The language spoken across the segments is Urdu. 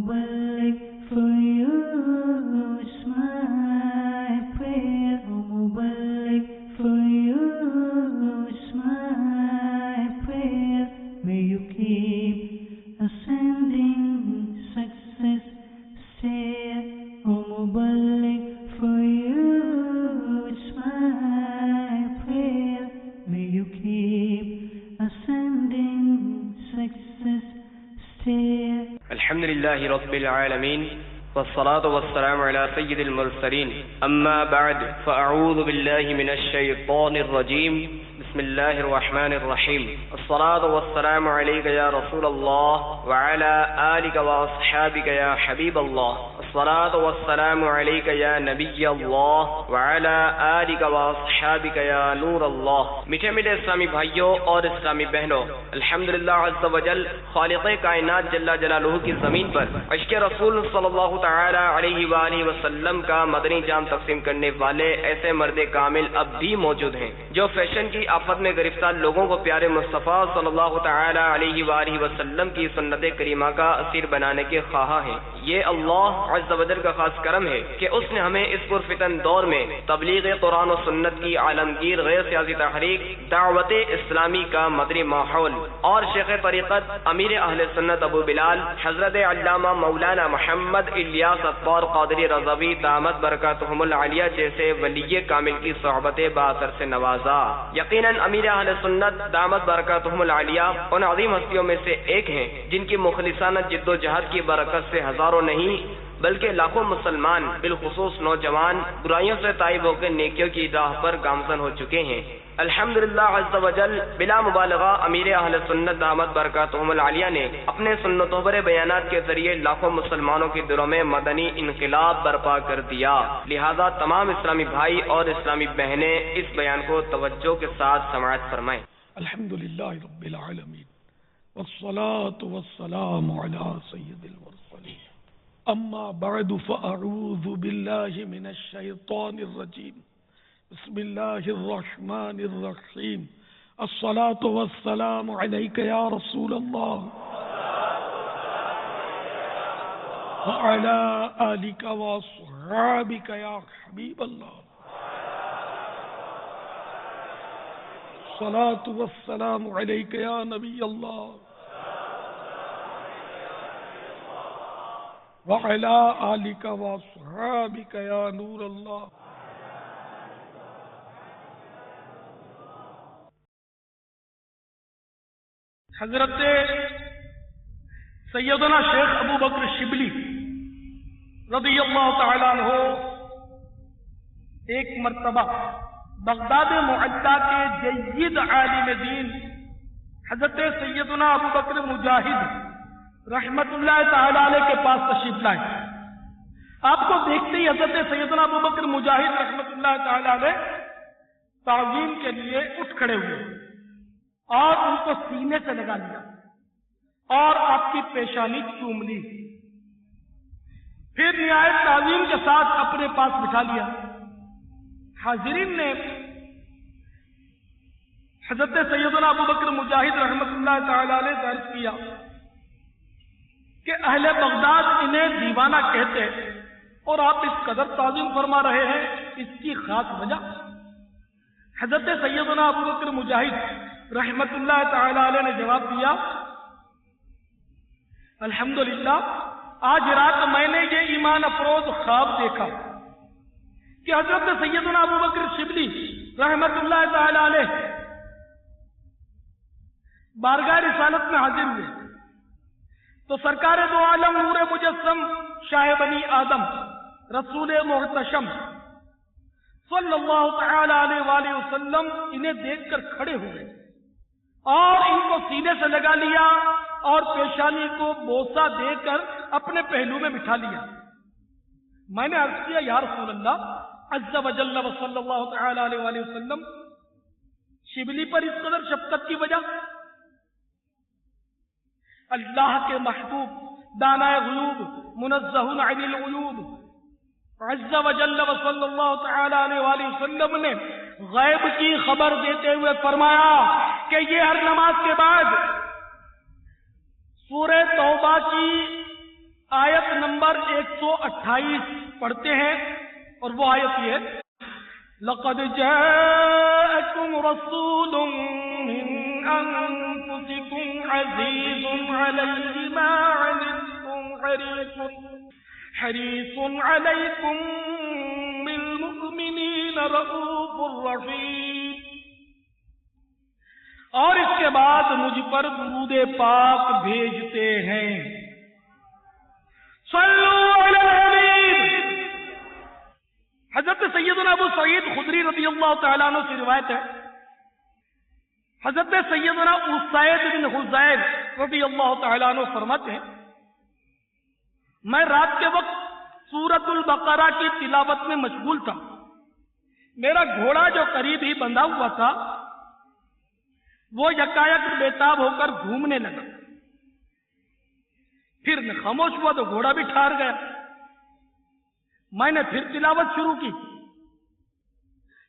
Mubarak for you is my prayer. Mubarak for you is my prayer. May you keep ascending success stair. Mubarak for you is my prayer. May you keep ascending success stair. الحمد لله رب العالمين والصلاة والسلام على سيد المرسلين أما بعد فأعوذ بالله من الشيطان الرجيم بسم الله الرحمن الرحيم الصلاة والسلام عليك يا رسول الله وعلى آلك وأصحابك يا حبيب الله الصلاة والسلام عليك يا نبي الله وعلى آلك وأصحابك يا نور اللہ. میٹھے میٹھے اسلامی بھائیوں اور اسلامی بہنوں، الحمدللہ عز وجل خالق کائنات جل جلالہ کی زمین پر عشق رسول صلی اللہ تعالی علیہ وآلہ وسلم کا مدنی جام تقسیم کرنے والے ایسے مرد کامل اب بھی موجود ہیں جو فیشن کی آفت میں گرفتار لوگوں کو پیارے مصطفیٰ صلی اللہ تعالی علیہ وآلہ وسلم کی سنت کریمہ کا اسیر بنانے کے خواہاں ہیں. یہ اللہ عز و جل کا خاص کرم ہے کہ اس نے ہمیں اس پرفتن دور میں تبلیغ قرآن و سنت کی عالمگیر غیر سیاسی تحریک دعوت اسلامی کا مدنی ماحول اور شیخ طریقت امیر اہل سنت ابو بلال حضرت علامہ مولانا محمد الیاس اطوار قادری رضوی دامت برکاتہم العالیہ جیسے ولی کامل کی صحبت باثر سے نوازا. یقیناً امیر اہل سنت دامت برکاتہم العالیہ ان عظیم ہستیوں میں سے ایک ہیں جن کی مخلصانہ جد و جہد کی برکت سے ہزاروں نہیں بلکہ لاکھوں مسلمان بالخصوص نوجوان برائیوں سے تائب ہو کے نیکیوں کی راہ پر گامزن ہو چکے ہیں. الحمدللہ عز و جل بلا مبالغہ امیر اہل سنت دامت برکاتہم العالیہ نے اپنے سنتوں پر بیانات کے ذریعے لاکھوں مسلمانوں کے دلوں میں مدنی انقلاب برپا کر دیا. لہذا تمام اسلامی بھائی اور اسلامی بہنیں اس بیان کو توجہ کے ساتھ سماعت فرمائیں. الحمدللہ رب العالمین والصلاة والسلام علی سید المرسلین. اما بعد فاعوذ باللہ من الشیطان الرجیم. بسم اللہ الرحمن الرحیم. الصلاة والسلام علیک یا رسول اللہ وعلی آلک واصحابک یا حبیب اللہ. الصلاة والسلام علیک یا نبی اللہ وعلی آلک واصحابک یا نور اللہ. حضرت سیدنا شیخ ابو بکر شبلی رضی اللہ تعالیٰ عنہ ایک مرتبہ بغداد معدہ کے جید عالم دین حضرت سیدنا ابو بکر مجاہد رحمت اللہ تعالیٰ علیہ کے پاس تشریف لائے. آپ کو دیکھتے ہی حضرت سیدنا ابو بکر مجاہد رحمت اللہ تعالیٰ علیہ تعظیم کے لیے اٹھ کھڑے ہوئے اور ان کو سینے سے لگا لیا اور آپ کی پیشانی چوم لی. پھر نہایت تعظیم کے ساتھ اپنے پاس بٹھا لیا. حاضرین نے حضرت سیدنا ابو بکر مجاہد رحمت اللہ تعالی علیہ سے عرض کیا کہ اہل بغداد انہیں دیوانہ کہتے اور آپ اس قدر تعظیم فرما رہے ہیں، اس کی خاص وجہ؟ حضرت سیدنا ابو بکر مجاہد رحمت اللہ تعالی علیہ نے جواب دیا، الحمدللہ آج رات میں نے یہ ایمان افروز خواب دیکھا کہ حضرت سیدنا ابو بکر شبلی رحمت اللہ تعالی علیہ بارگاہ رسالت میں حاضر ہوئے تو سرکار دو عالم نور مجسم شاہ بنی آدم رسول محتشم صلی اللہ تعالی علیہ وآلہ وسلم انہیں دیکھ کر کھڑے ہوئے اور ان کو سینے سے لگا لیا اور پیشانی کو بوسہ دے کر اپنے پہلو میں بٹھا لیا. میں نے عرض کیا یا رسول اللہ عز و جل و صلی اللہ تعالی علیہ وآلہ وسلم، شبلی پر اس قدر شفقت کی وجہ؟ اللہ کے محبوب دانائے غیوب منزہ عن العیوب عز و جل و صلی اللہ تعالی علیہ وآلہ وسلم نے غیب کی خبر دیتے ہوئے فرمایا کہ یہ ہر نماز کے بعد سورہ توبہ کی آیت نمبر 128 پڑھتے ہیں اور وہ آیت یہ ہے: لقد جاءكم رسول من انفسكم عزيز عليه ما عنتم حريص عليكم بالمؤمنين رؤوف رحيم. اور اس کے بعد مجھ پر درود پاک بھیجتے ہیں. صلو علی الحبیب. حضرت سیدنا ابو سعید خدری رضی اللہ تعالیٰ عنہ سے روایت ہے، حضرت سیدنا اسید بن حضیر رضی اللہ تعالیٰ عنہ فرماتے ہیں، میں رات کے وقت سورۃ البقرہ کی تلاوت میں مشغول تھا. میرا گھوڑا جو قریب ہی بندھا ہوا تھا وہ یکایک بےتاب ہو کر گھومنے لگا. پھر میں خاموش ہوا تو گھوڑا بھی ٹھہر گیا. میں نے پھر تلاوت شروع کی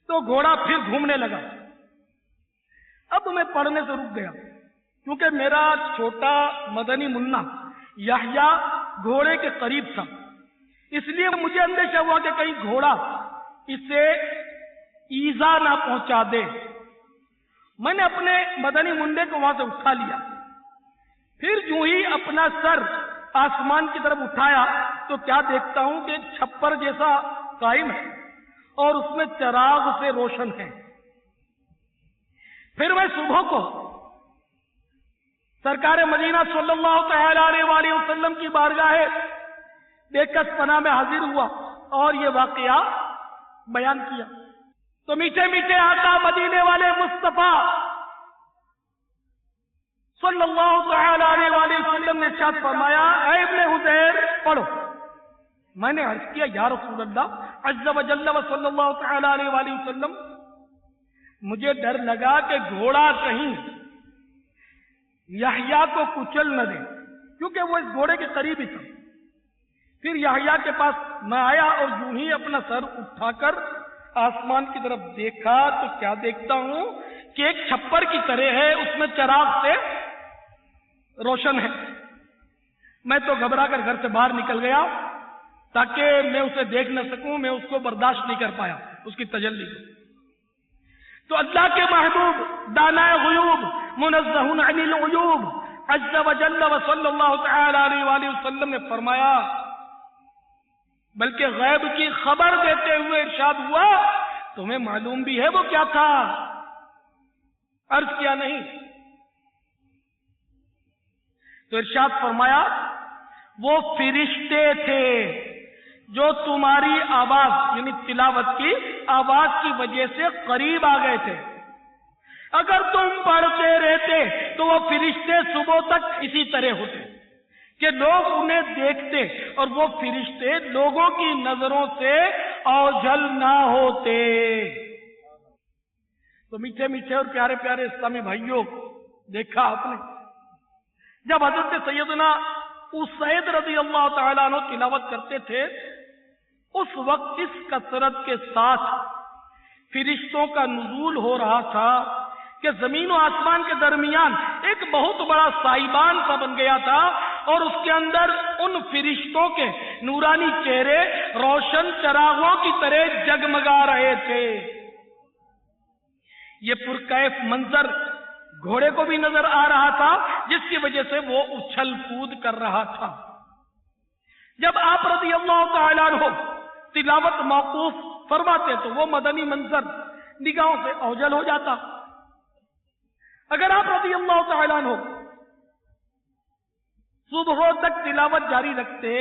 تو گھوڑا پھر گھومنے لگا. اب میں پڑھنے سے رک گیا کیونکہ میرا چھوٹا مدنی منا یحییٰ گھوڑے کے قریب تھا، اس لیے مجھے اندیشہ ہوا کہ کہیں گھوڑا اسے ایذا نہ پہنچا دے. میں نے اپنے مدنی منڈے کو وہاں سے اٹھا لیا. پھر جو ہی اپنا سر آسمان کی طرف اٹھایا تو کیا دیکھتا ہوں کہ ایک چھپر جیسا قائم ہے اور اس میں چراغ سے روشن ہے. پھر میں صبح کو سرکار مدینہ صلی اللہ تعالی علیہ وسلم کی بارگاہ بیکس پناہ میں حاضر ہوا اور یہ واقعہ بیان کیا. تو میٹھے میٹھے آقا مدینے والے مصطفیٰ صلی اللہ تعالی علیہ وسلم نے ارشاد فرمایا: اے ابن حذیر پڑھو. میں نے عرض کیا: یا رسول اللہ عز و جل و صلی اللہ تعالی علیہ وسلم، مجھے ڈر لگا کہ گھوڑا کہیں یحییٰ کو کچل نہ دے، کیونکہ وہ اس گھوڑے کے قریب ہی تھا. پھر یحییٰ کے پاس میں آیا اور یوں ہی اپنا سر اٹھا کر آسمان کی طرف دیکھا تو کیا دیکھتا ہوں کہ ایک چھپر کی طرح ہے، اس میں چراغ سے روشن ہے. میں تو گھبرا کر گھر سے باہر نکل گیا تاکہ میں اسے دیکھ نہ سکوں. میں اس کو برداشت نہیں کر پایا، اس کی تجلی کو. تو اللہ کے محبوب دانا غیوب منزہ عن العیوب عز و جل و صلی اللہ تعالی علیہ وسلم نے فرمایا، بلکہ غیب کی خبر دیتے ہوئے ارشاد ہوا: تمہیں معلوم بھی ہے وہ کیا تھا؟ عرض کیا نہیں. تو ارشاد فرمایا: وہ فرشتے تھے جو تمہاری آواز یعنی تلاوت کی آواز کی وجہ سے قریب آ گئے تھے. اگر تم پڑھتے رہتے تو وہ فرشتے صبح تک اسی طرح ہوتے کہ لوگ انہیں دیکھتے اور وہ فرشتے لوگوں کی نظروں سے اوجھل نہ ہوتے. تو میٹھے میٹھے اور پیارے پیارے اسلامی بھائیوں، دیکھا آپ نے جب حضرت سیدنا اسید رضی اللہ تعالیٰ عنہ تلاوت کرتے تھے اس وقت اس کثرت کے ساتھ فرشتوں کا نزول ہو رہا تھا کہ زمین و آسمان کے درمیان ایک بہت بڑا سائبان سا بن گیا تھا اور اس کے اندر ان فرشتوں کے نورانی چہرے روشن چراغوں کی طرح جگمگا رہے تھے. یہ پرکیف منظر گھوڑے کو بھی نظر آ رہا تھا جس کی وجہ سے وہ اچھل کود کر رہا تھا. جب آپ رضی اللہ تعالیٰ عنہ تلاوت موقوف فرماتے تو وہ مدنی منظر نگاہوں سے اوجھل ہو جاتا. اگر آپ رضی اللہ تعالیٰ عنہ صبح تک تلاوت جاری رکھتے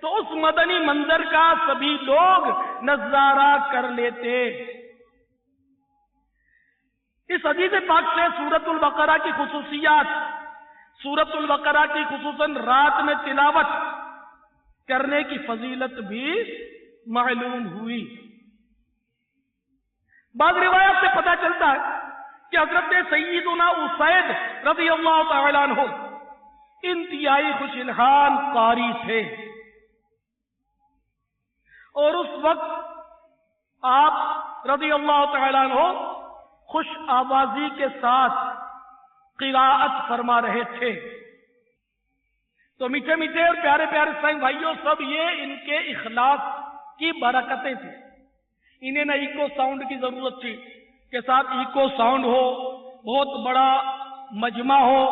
تو اس مدنی منظر کا سبھی لوگ نظارہ کر لیتے. اس حدیث پاک سے سورۃ البقرہ کی خصوصیات، سورۃ البقرہ کی خصوصاً رات میں تلاوت کرنے کی فضیلت بھی معلوم ہوئی. بعض روایات سے پتہ چلتا ہے کہ حضرت سیدنا اسید رضی اللہ تعالیٰ عنہ انتہائی خوش الحان قاری تھے اور اس وقت آپ رضی اللہ تعالیٰ عنہ خوش آوازی کے ساتھ قراءت فرما رہے تھے. تو میٹھے میٹھے اور پیارے پیارے اسلامی بھائیوں، سب یہ ان کے اخلاص کی برکتیں تھیں. انہیں نہ ایکو ساؤنڈ کی ضرورت تھی کہ صاحب ایکو ساؤنڈ ہو، بہت بڑا مجمع ہو،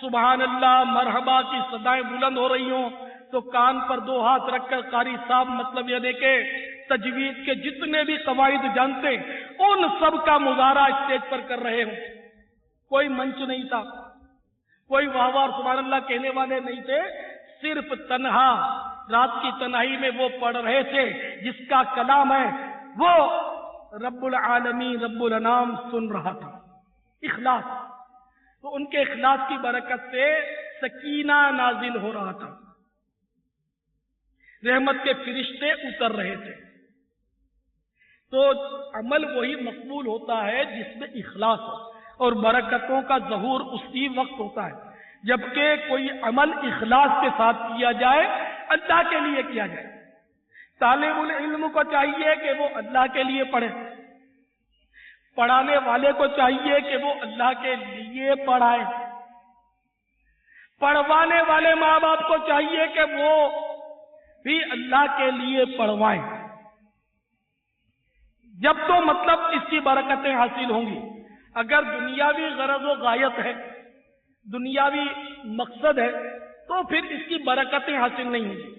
سبحان اللہ مرحبا کی صدائیں بلند ہو رہی ہوں تو کان پر 2 ہاتھ رکھ کر قاری صاحب مطلب یہ دیکھے تجوید کے جتنے بھی قواعد جانتے ان سب کا مظاہرہ اسٹیج پر کر رہے ہوں. کوئی منچ نہیں تھا، کوئی واہ واہ سبحان اللہ کہنے والے نہیں تھے، صرف تنہا رات کی تنہائی میں وہ پڑھ رہے تھے جس کا کلام ہے وہ رب العالمین رب الانام سن رہا تھا. اخلاص، تو ان کے اخلاص کی برکت سے سکینہ نازل ہو رہا تھا، رحمت کے فرشتے اتر رہے تھے. تو عمل وہی مقبول ہوتا ہے جس میں اخلاص ہو، اور برکتوں کا ظہور اسی وقت ہوتا ہے جبکہ کوئی عمل اخلاص کے ساتھ کیا جائے، اللہ کے لیے کیا جائے. طالب العلم کو چاہیے کہ وہ اللہ کے لیے پڑھے، پڑھانے والے کو چاہیے کہ وہ اللہ کے لیے پڑھائے، پڑھوانے والے ماں باپ کو چاہیے کہ وہ بھی اللہ کے لیے پڑھوائیں. جب تو مطلب اس کی برکتیں حاصل ہوں گی. اگر دنیاوی غرض و غایت ہے، دنیاوی مقصد ہے، تو پھر اس کی برکتیں حاصل نہیں ہوں گی.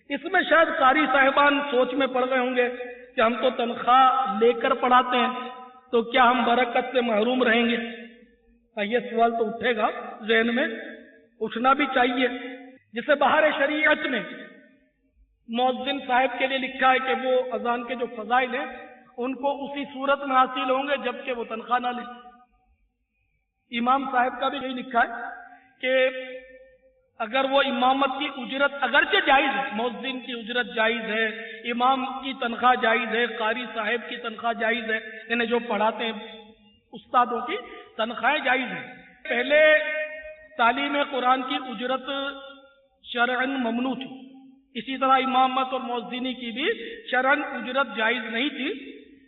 اس میں شاید قاری صاحبان سوچ میں پڑ گئے ہوں گے کہ ہم تو تنخواہ لے کر پڑھاتے ہیں تو کیا ہم برکت سے محروم رہیں گے؟ یہ سوال تو اٹھے گا ذہن میں، اٹھنا بھی چاہیے. جسے بہار شریعت میں مؤذن صاحب کے لیے لکھا ہے کہ وہ اذان کے جو فضائل ہیں ان کو اسی صورت میں حاصل ہوں گے جبکہ وہ تنخواہ نہ لیں. امام صاحب کا بھی یہی لکھا ہے کہ اگر وہ امامت کی اجرت اگرچہ جائز ہے، مؤذن کی اجرت جائز ہے، امام کی تنخواہ جائز ہے، قاری صاحب کی تنخواہ جائز ہے، انہیں جو پڑھاتے ہیں استادوں کی تنخواہیں جائز ہیں. پہلے تعلیم قرآن کی اجرت شرعاً ممنوع تھی، اسی طرح امامت اور مؤذنی کی بھی شرعاً اجرت جائز نہیں تھی.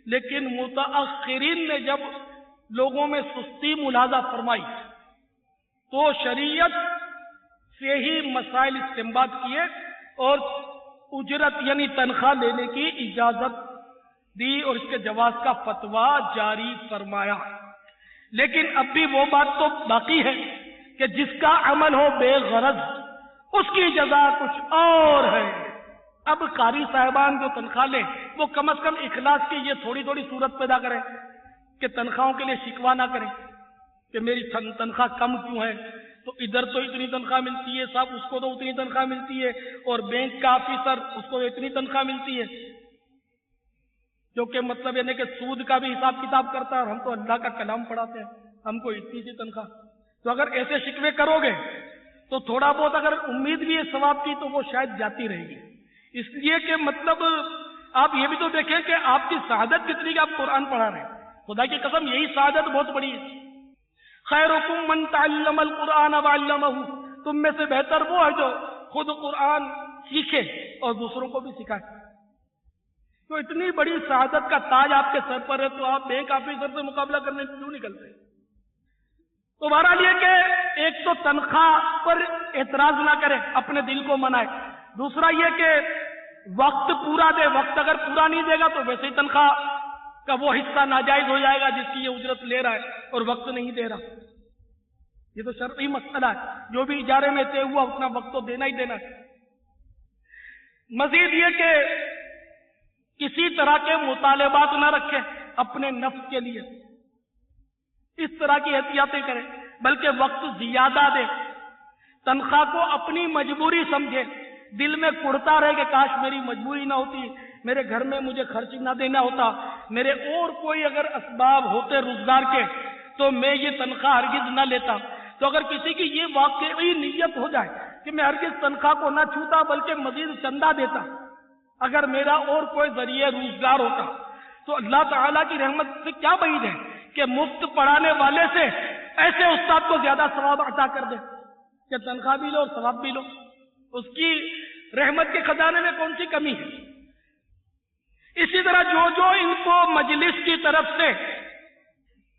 لیکن متأخرین نے جب لوگوں میں سستی ملاحظہ فرمائی تو شریعت سے ہی مسائل استنباط کیے اور اجرت یعنی تنخواہ لینے کی اجازت دی اور اس کے جواز کا فتویٰ جاری فرمایا. لیکن اب بھی وہ بات تو باقی ہے کہ جس کا عمل ہو بے غرض اس کی جزا کچھ اور ہے. اب قاری صاحبان جو تنخواہ لیں وہ کم از کم اخلاص کی یہ تھوڑی تھوڑی صورت پیدا کریں کہ تنخواہوں کے لیے شکوہ نہ کریں کہ میری تنخواہ کم کیوں ہے، تو ادھر تو اتنی تنخواہ ملتی ہے صاحب، اس کو تو اتنی تنخواہ ملتی ہے، اور بینک کا آفیسر اس کو اتنی تنخواہ ملتی ہے، جو کہ مطلب یعنی کہ سود کا بھی حساب کتاب کرتا ہے اور ہم تو اللہ کا کلام پڑھاتے ہیں، ہم کو اتنی سی تنخواہ. تو اگر ایسے شکوے کرو گے تو تھوڑا بہت اگر امید بھی ہے ثواب کی تو وہ شاید جاتی رہے گی. اس لیے کہ مطلب آپ یہ بھی تو دیکھیں کہ آپ کی سعادت کتنی کہ آپ قرآن پڑھا رہے ہیں. خدا کی قسم یہی سعادت بہت بڑی ہے. خیرکم من تعلم القرآن وعلمہ، تم میں سے بہتر وہ ہے جو خود قرآن سیکھے اور دوسروں کو بھی سکھائے. تو اتنی بڑی سعادت کا تاج آپ کے سر پر ہے تو آپ بینک آفیسر سے مقابلہ کرنے کیوں نکلتے ہیں؟ تو بہرحال یہ کہ ایک تو تنخواہ پر اعتراض نہ کرے، اپنے دل کو منائے. دوسرا یہ کہ وقت پورا دے، وقت اگر پورا نہیں دے گا تو ویسے ہی تنخواہ کا وہ حصہ ناجائز ہو جائے گا جس کی یہ اجرت لے رہا ہے اور وقت نہیں دے رہا. یہ تو شرعی مسئلہ ہے، جو بھی اجارے میں طے ہوا اتنا وقت تو دینا ہی دینا ہے. مزید یہ کہ کسی طرح کے مطالبات نہ رکھے اپنے نفس کے لیے، اس طرح کی احتیاطیں کرے، بلکہ وقت زیادہ دے. تنخواہ کو اپنی مجبوری سمجھے، دل میں کڑتا رہے کہ کاش میری مجبوری نہ ہوتی، میرے گھر میں مجھے خرچ نہ دینا ہوتا، میرے اور کوئی اگر اسباب ہوتے روزگار کے تو میں یہ تنخواہ ہرگز نہ لیتا. تو اگر کسی کی یہ واقعی نیت ہو جائے کہ میں ہرگز تنخواہ کو نہ چھوتا بلکہ مزید چندہ دیتا اگر میرا اور کوئی ذریعہ روزگار ہوتا، تو اللہ تعالیٰ کی رحمت سے کیا بعید ہے کہ مفت پڑھانے والے سے ایسے استاد کو زیادہ ثواب عطا کر دے کہ تنخواہ بھی لو اور ثواب بھی لو. اس کی رحمت کے خزانے میں کون سی کمی ہے؟ اسی طرح جو ان کو مجلس کی طرف سے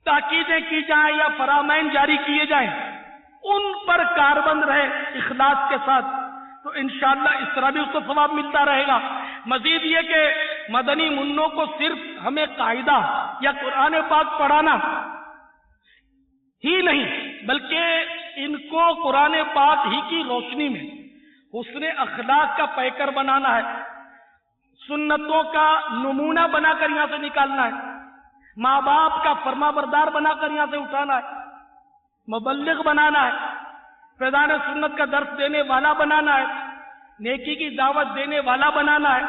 تاکیدیں کی جائیں یا فرامین جاری کیے جائیں ان پر کاربند رہے اخلاص کے ساتھ، تو انشاءاللہ اس طرح بھی اس کو ثواب ملتا رہے گا۔ مزید یہ کہ مدنی منوں کو صرف ہمیں قاعدہ یا قرآن پاک پڑھانا ہی نہیں، بلکہ ان کو قرآن پاک ہی کی روشنی میں حسن اخلاق کا پیکر بنانا ہے، سنتوں کا نمونہ بنا کر یہاں سے نکالنا ہے، ماں باپ کا فرما بردار بنا کر یہاں سے اٹھانا ہے، مبلغ بنانا ہے، فیضان سنت کا درس دینے والا بنانا ہے، نیکی کی دعوت دینے والا بنانا ہے۔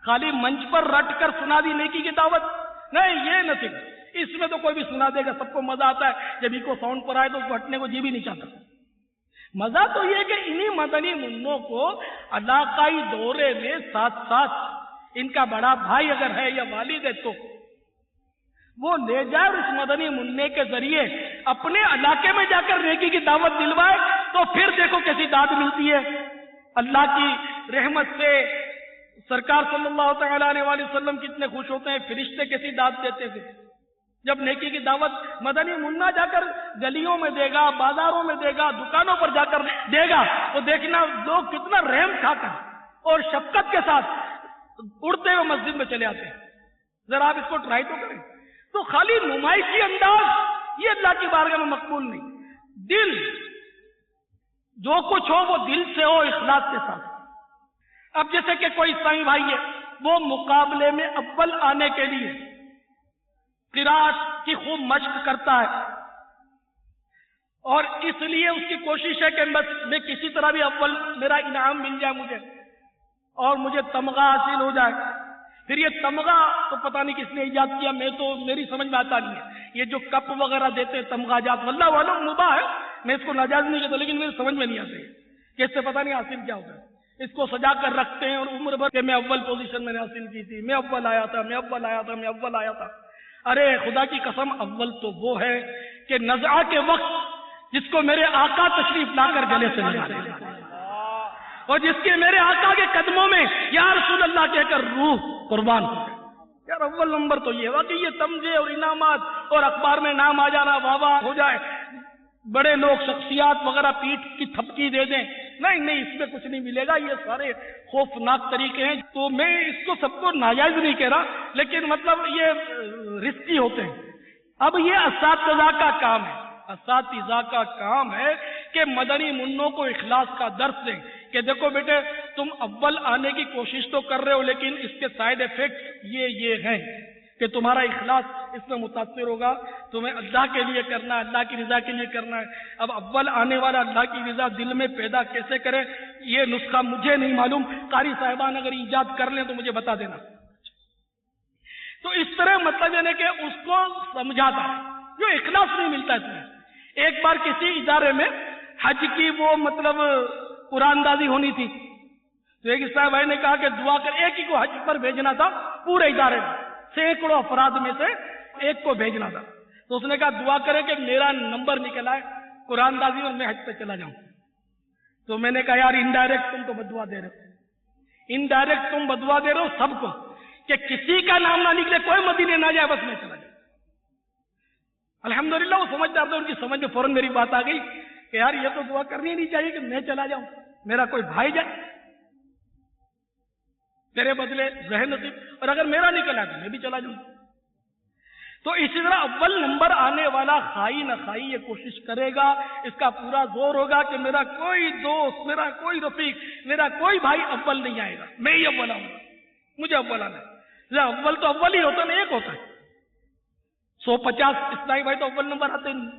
خالی منچ پر رٹ کر سنا دی نیکی کی دعوت نہیں، یہ نصیب اس میں تو کوئی بھی سنا دے گا، سب کو مزہ آتا ہے، جب ہی کو ساؤنڈ پر آئے تو اس کو ہٹنے کو جی بھی نہیں چاہتا۔ مزہ تو یہ کہ انہی مدنی منوں کو علاقائی دورے میں ساتھ ساتھ ان کا بڑا بھائی اگر ہے یا والد ہے تو وہ لے جائے اور اس مدنی منع کے ذریعے اپنے علاقے میں جا کر نیکی کی دعوت دلوائے، تو پھر دیکھو کیسی داد ملتی ہے۔ اللہ کی رحمت سے سرکار صلی اللہ تعالیٰ علیہ وآلہ وسلم کتنے خوش ہوتے ہیں، فرشتے کیسی داد دیتے تھے جب نیکی کی دعوت مدنی منا جا کر گلیوں میں دے گا، بازاروں میں دے گا، دکانوں پر جا کر دے گا، تو دیکھنا لوگ کتنا رحم کھا کر اور شفقت کے ساتھ اڑتے ہوئے مسجد میں چلے آتے ہیں۔ ذرا آپ اس کو ٹرائی تو کریں۔ تو خالی نمائشی انداز یہ اللہ کی بارگاہ میں مقبول نہیں، دل جو کچھ ہو وہ دل سے ہو، اخلاص کے ساتھ۔ اب جیسے کہ کوئی عیسائی بھائی ہے، وہ مقابلے میں اول آنے کے لیے قرات کی خوب مشق کرتا ہے، اور اس لیے اس کی کوشش ہے کہ بس میں کسی طرح بھی اول میرا انعام مل جائے مجھے، اور مجھے تمغہ حاصل ہو جائے۔ پھر یہ تمغہ تو پتہ نہیں کس نے ایجاد کیا، میری سمجھ میں آتا نہیں ہے۔ یہ جو کپ وغیرہ دیتے ہیں تمغہ جات، واللہ معلوم مباح ہے، میں اس کو ناجائز نہیں کہتا، لیکن میری سمجھ میں نہیں آتی کہ اس سے پتہ نہیں حاصل کیا ہوتا ہے۔ اس کو سجا کر رکھتے ہیں اور عمر بھر کہ میں اول پوزیشن میں نے حاصل کی تھی، میں اول آیا تھا، میں اول آیا تھا، میں اول آیا تھا۔ ارے خدا کی قسم، اول تو وہ ہے کہ نزعہ کے وقت جس کو میرے آقا تشریف لا کر گلے سے لگا دے، اور جس کے میرے آقا کے قدموں میں یا رسول اللہ کہہ کر روح قربان ہو گئے۔ یار اول نمبر تو یہ واقعی یہ تمغے اور انعامات اور اخبار میں نام آ جانا، واہ واہ ہو جائے، بڑے لوگ شخصیات وغیرہ پیٹ کی تھپکی دے دیں، نہیں اس میں کچھ نہیں ملے گا، یہ سارے خوفناک طریقے ہیں۔ تو میں اس کو سب کو ناجائز نہیں کہہ رہا، لیکن مطلب یہ رسکی ہوتے ہیں۔ اب یہ اساتذہ کا کام ہے، اساتذہ کا کام ہے کہ مدنی منوں کو اخلاص کا درس دیں کہ دیکھو بیٹے تم اول آنے کی کوشش تو کر رہے ہو، لیکن اس کے سائیڈ ایفیکٹ یہ ہیں کہ تمہارا اخلاص اس میں متاثر ہوگا، تمہیں اللہ کے لیے کرنا ہے، اللہ کی رضا کے لیے کرنا ہے۔ اب اول آنے والا اللہ کی رضا دل میں پیدا کیسے کرے، یہ نسخہ مجھے نہیں معلوم، قاری صاحبان اگر ایجاد کر لیں تو مجھے بتا دینا۔ تو اس طرح مطلب یعنی کہ اس کو سمجھاتا ہے، جو اخلاص نہیں ملتا اس میں۔ ایک بار کسی ادارے میں حج کی وہ مطلب قرآن اندازی ہونی تھی، تو ایک صاحب بھائی نے کہا کہ دعا کر، ایک ہی کو حج پر بھیجنا تھا پورے ادارے میں، سینکڑوں افراد میں سے ایک کو بھیجنا تھا، تو اس نے کہا دعا کرے کہ میرا نمبر نکل آئے قرآن اندازی اور میں حج پہ چلا جاؤں۔ تو میں نے کہا یار انڈائریکٹ تم تو بدعا دے رہے ہو، انڈائریکٹ تم بدعا دے رہے ہو سب کو کہ کسی کا نام نہ نکلے، کوئی مدینے نہ جائے، بس میں چلا جاؤں۔ الحمدللہ وہ سمجھدار تھے، ان کی سمجھ میں فوراً میری بات آ گئی کہ یار یہ تو دعا کرنی نہیں چاہیے کہ میں چلا جاؤں، میرا کوئی بھائی جائے تیرے بدلے ذہن نصیب، اور اگر میرا نکلا تو میں بھی چلا جاؤں۔ تو اسی طرح اول نمبر آنے والا خائی نہ خائی یہ کوشش کرے گا، اس کا پورا زور ہوگا کہ میرا کوئی دوست، میرا کوئی رفیق، میرا کوئی بھائی اول نہیں آئے گا، میں ہی اول آؤں گا، مجھے اول آنا ہے۔ اول تو اول ہی ہوتا نا، ایک ہوتا ہے، 150 اسلائی بھائی تو اول نمبر آتے نہیں۔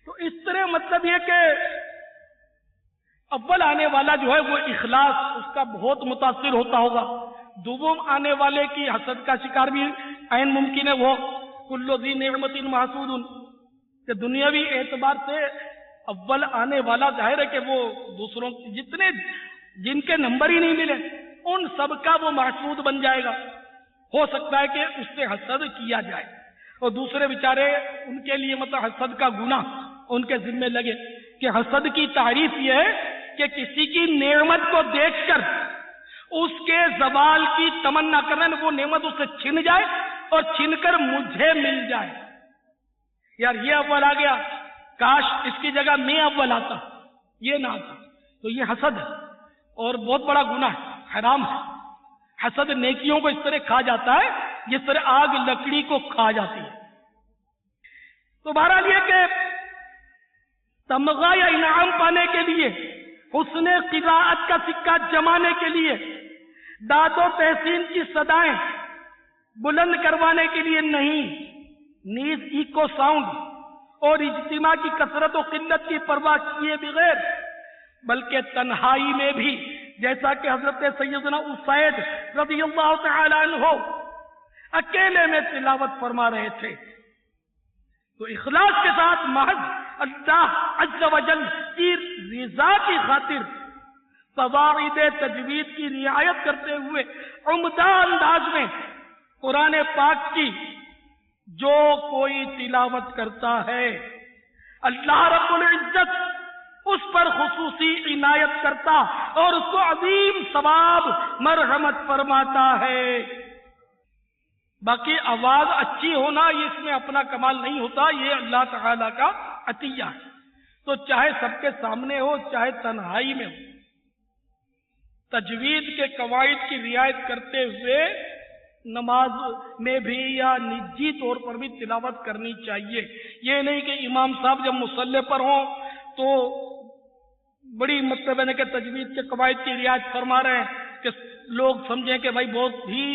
تو اس طرح مطلب یہ کہ اول آنے والا جو ہے وہ اخلاص اس کا بہت متاثر ہوتا ہوگا، دوم آنے والے کی حسد کا شکار بھی عین ممکن ہے، وہ کل ذی نعمت محسود، کہ دنیاوی اعتبار سے اول آنے والا ظاہر ہے کہ وہ دوسروں جتنے جن کے نمبر ہی نہیں ملے ان سب کا وہ محسود بن جائے گا، ہو سکتا ہے کہ اس سے حسد کیا جائے، اور دوسرے بیچارے ان کے لیے مطلب حسد کا گناہ ان کے ذمہ لگے۔ کہ حسد کی تعریف یہ ہے کہ کسی کی نعمت کو دیکھ کر اس کے زوال کی تمنا کرنا، وہ نعمت اس سے چھن جائے اور چھن کر مجھے مل جائے۔ یار یہ اول آ گیا کاش اس کی جگہ میں اول آتا، یہ نہ آتا. تو یہ حسد ہے اور بہت بڑا گناہ ہے، حرام ہے. حسد نیکیوں کو اس طرح کھا جاتا ہے جس طرح آگ لکڑی کو کھا جاتی ہے. تو بہرحال یہ کہ تمغہ یا انعام پانے کے لیے، حسن قراءت کا سکہ جمانے کے لیے، داد و تحسین کی صدائیں بلند کروانے کے لیے نہیں، نیز ایکو ساؤنڈ اور اجتماع کی کثرت و قلت کی پرواہ کیے بغیر، بلکہ تنہائی میں بھی، جیسا کہ حضرت سیدنا اسید رضی اللہ تعالی عنہ اکیلے میں تلاوت فرما رہے تھے، تو اخلاص کے ساتھ محض اللہ عز و جل کی رضا کی خاطر قواعد تجوید کی رعایت کرتے ہوئے عمدہ انداز میں قرآن پاک کی جو کوئی تلاوت کرتا ہے، اللہ رب العزت اس پر خصوصی عنایت کرتا اور اس کو عظیم ثواب مرحمت فرماتا ہے. باقی آواز اچھی ہونا یہ اس میں اپنا کمال نہیں ہوتا، یہ اللہ تعالی کا عطیہ ہے. تو چاہے سب کے سامنے ہو چاہے تنہائی میں ہو، تجوید کے قواعد کی رعایت کرتے ہوئے نماز میں بھی یا نجی طور پر بھی تلاوت کرنی چاہیے. یہ نہیں کہ امام صاحب جب مصلی پر ہوں تو بڑی مطلب ہے کہ تجوید کے قواعد کی رعایت فرما رہے ہیں کہ لوگ سمجھیں کہ بھائی بہت ہی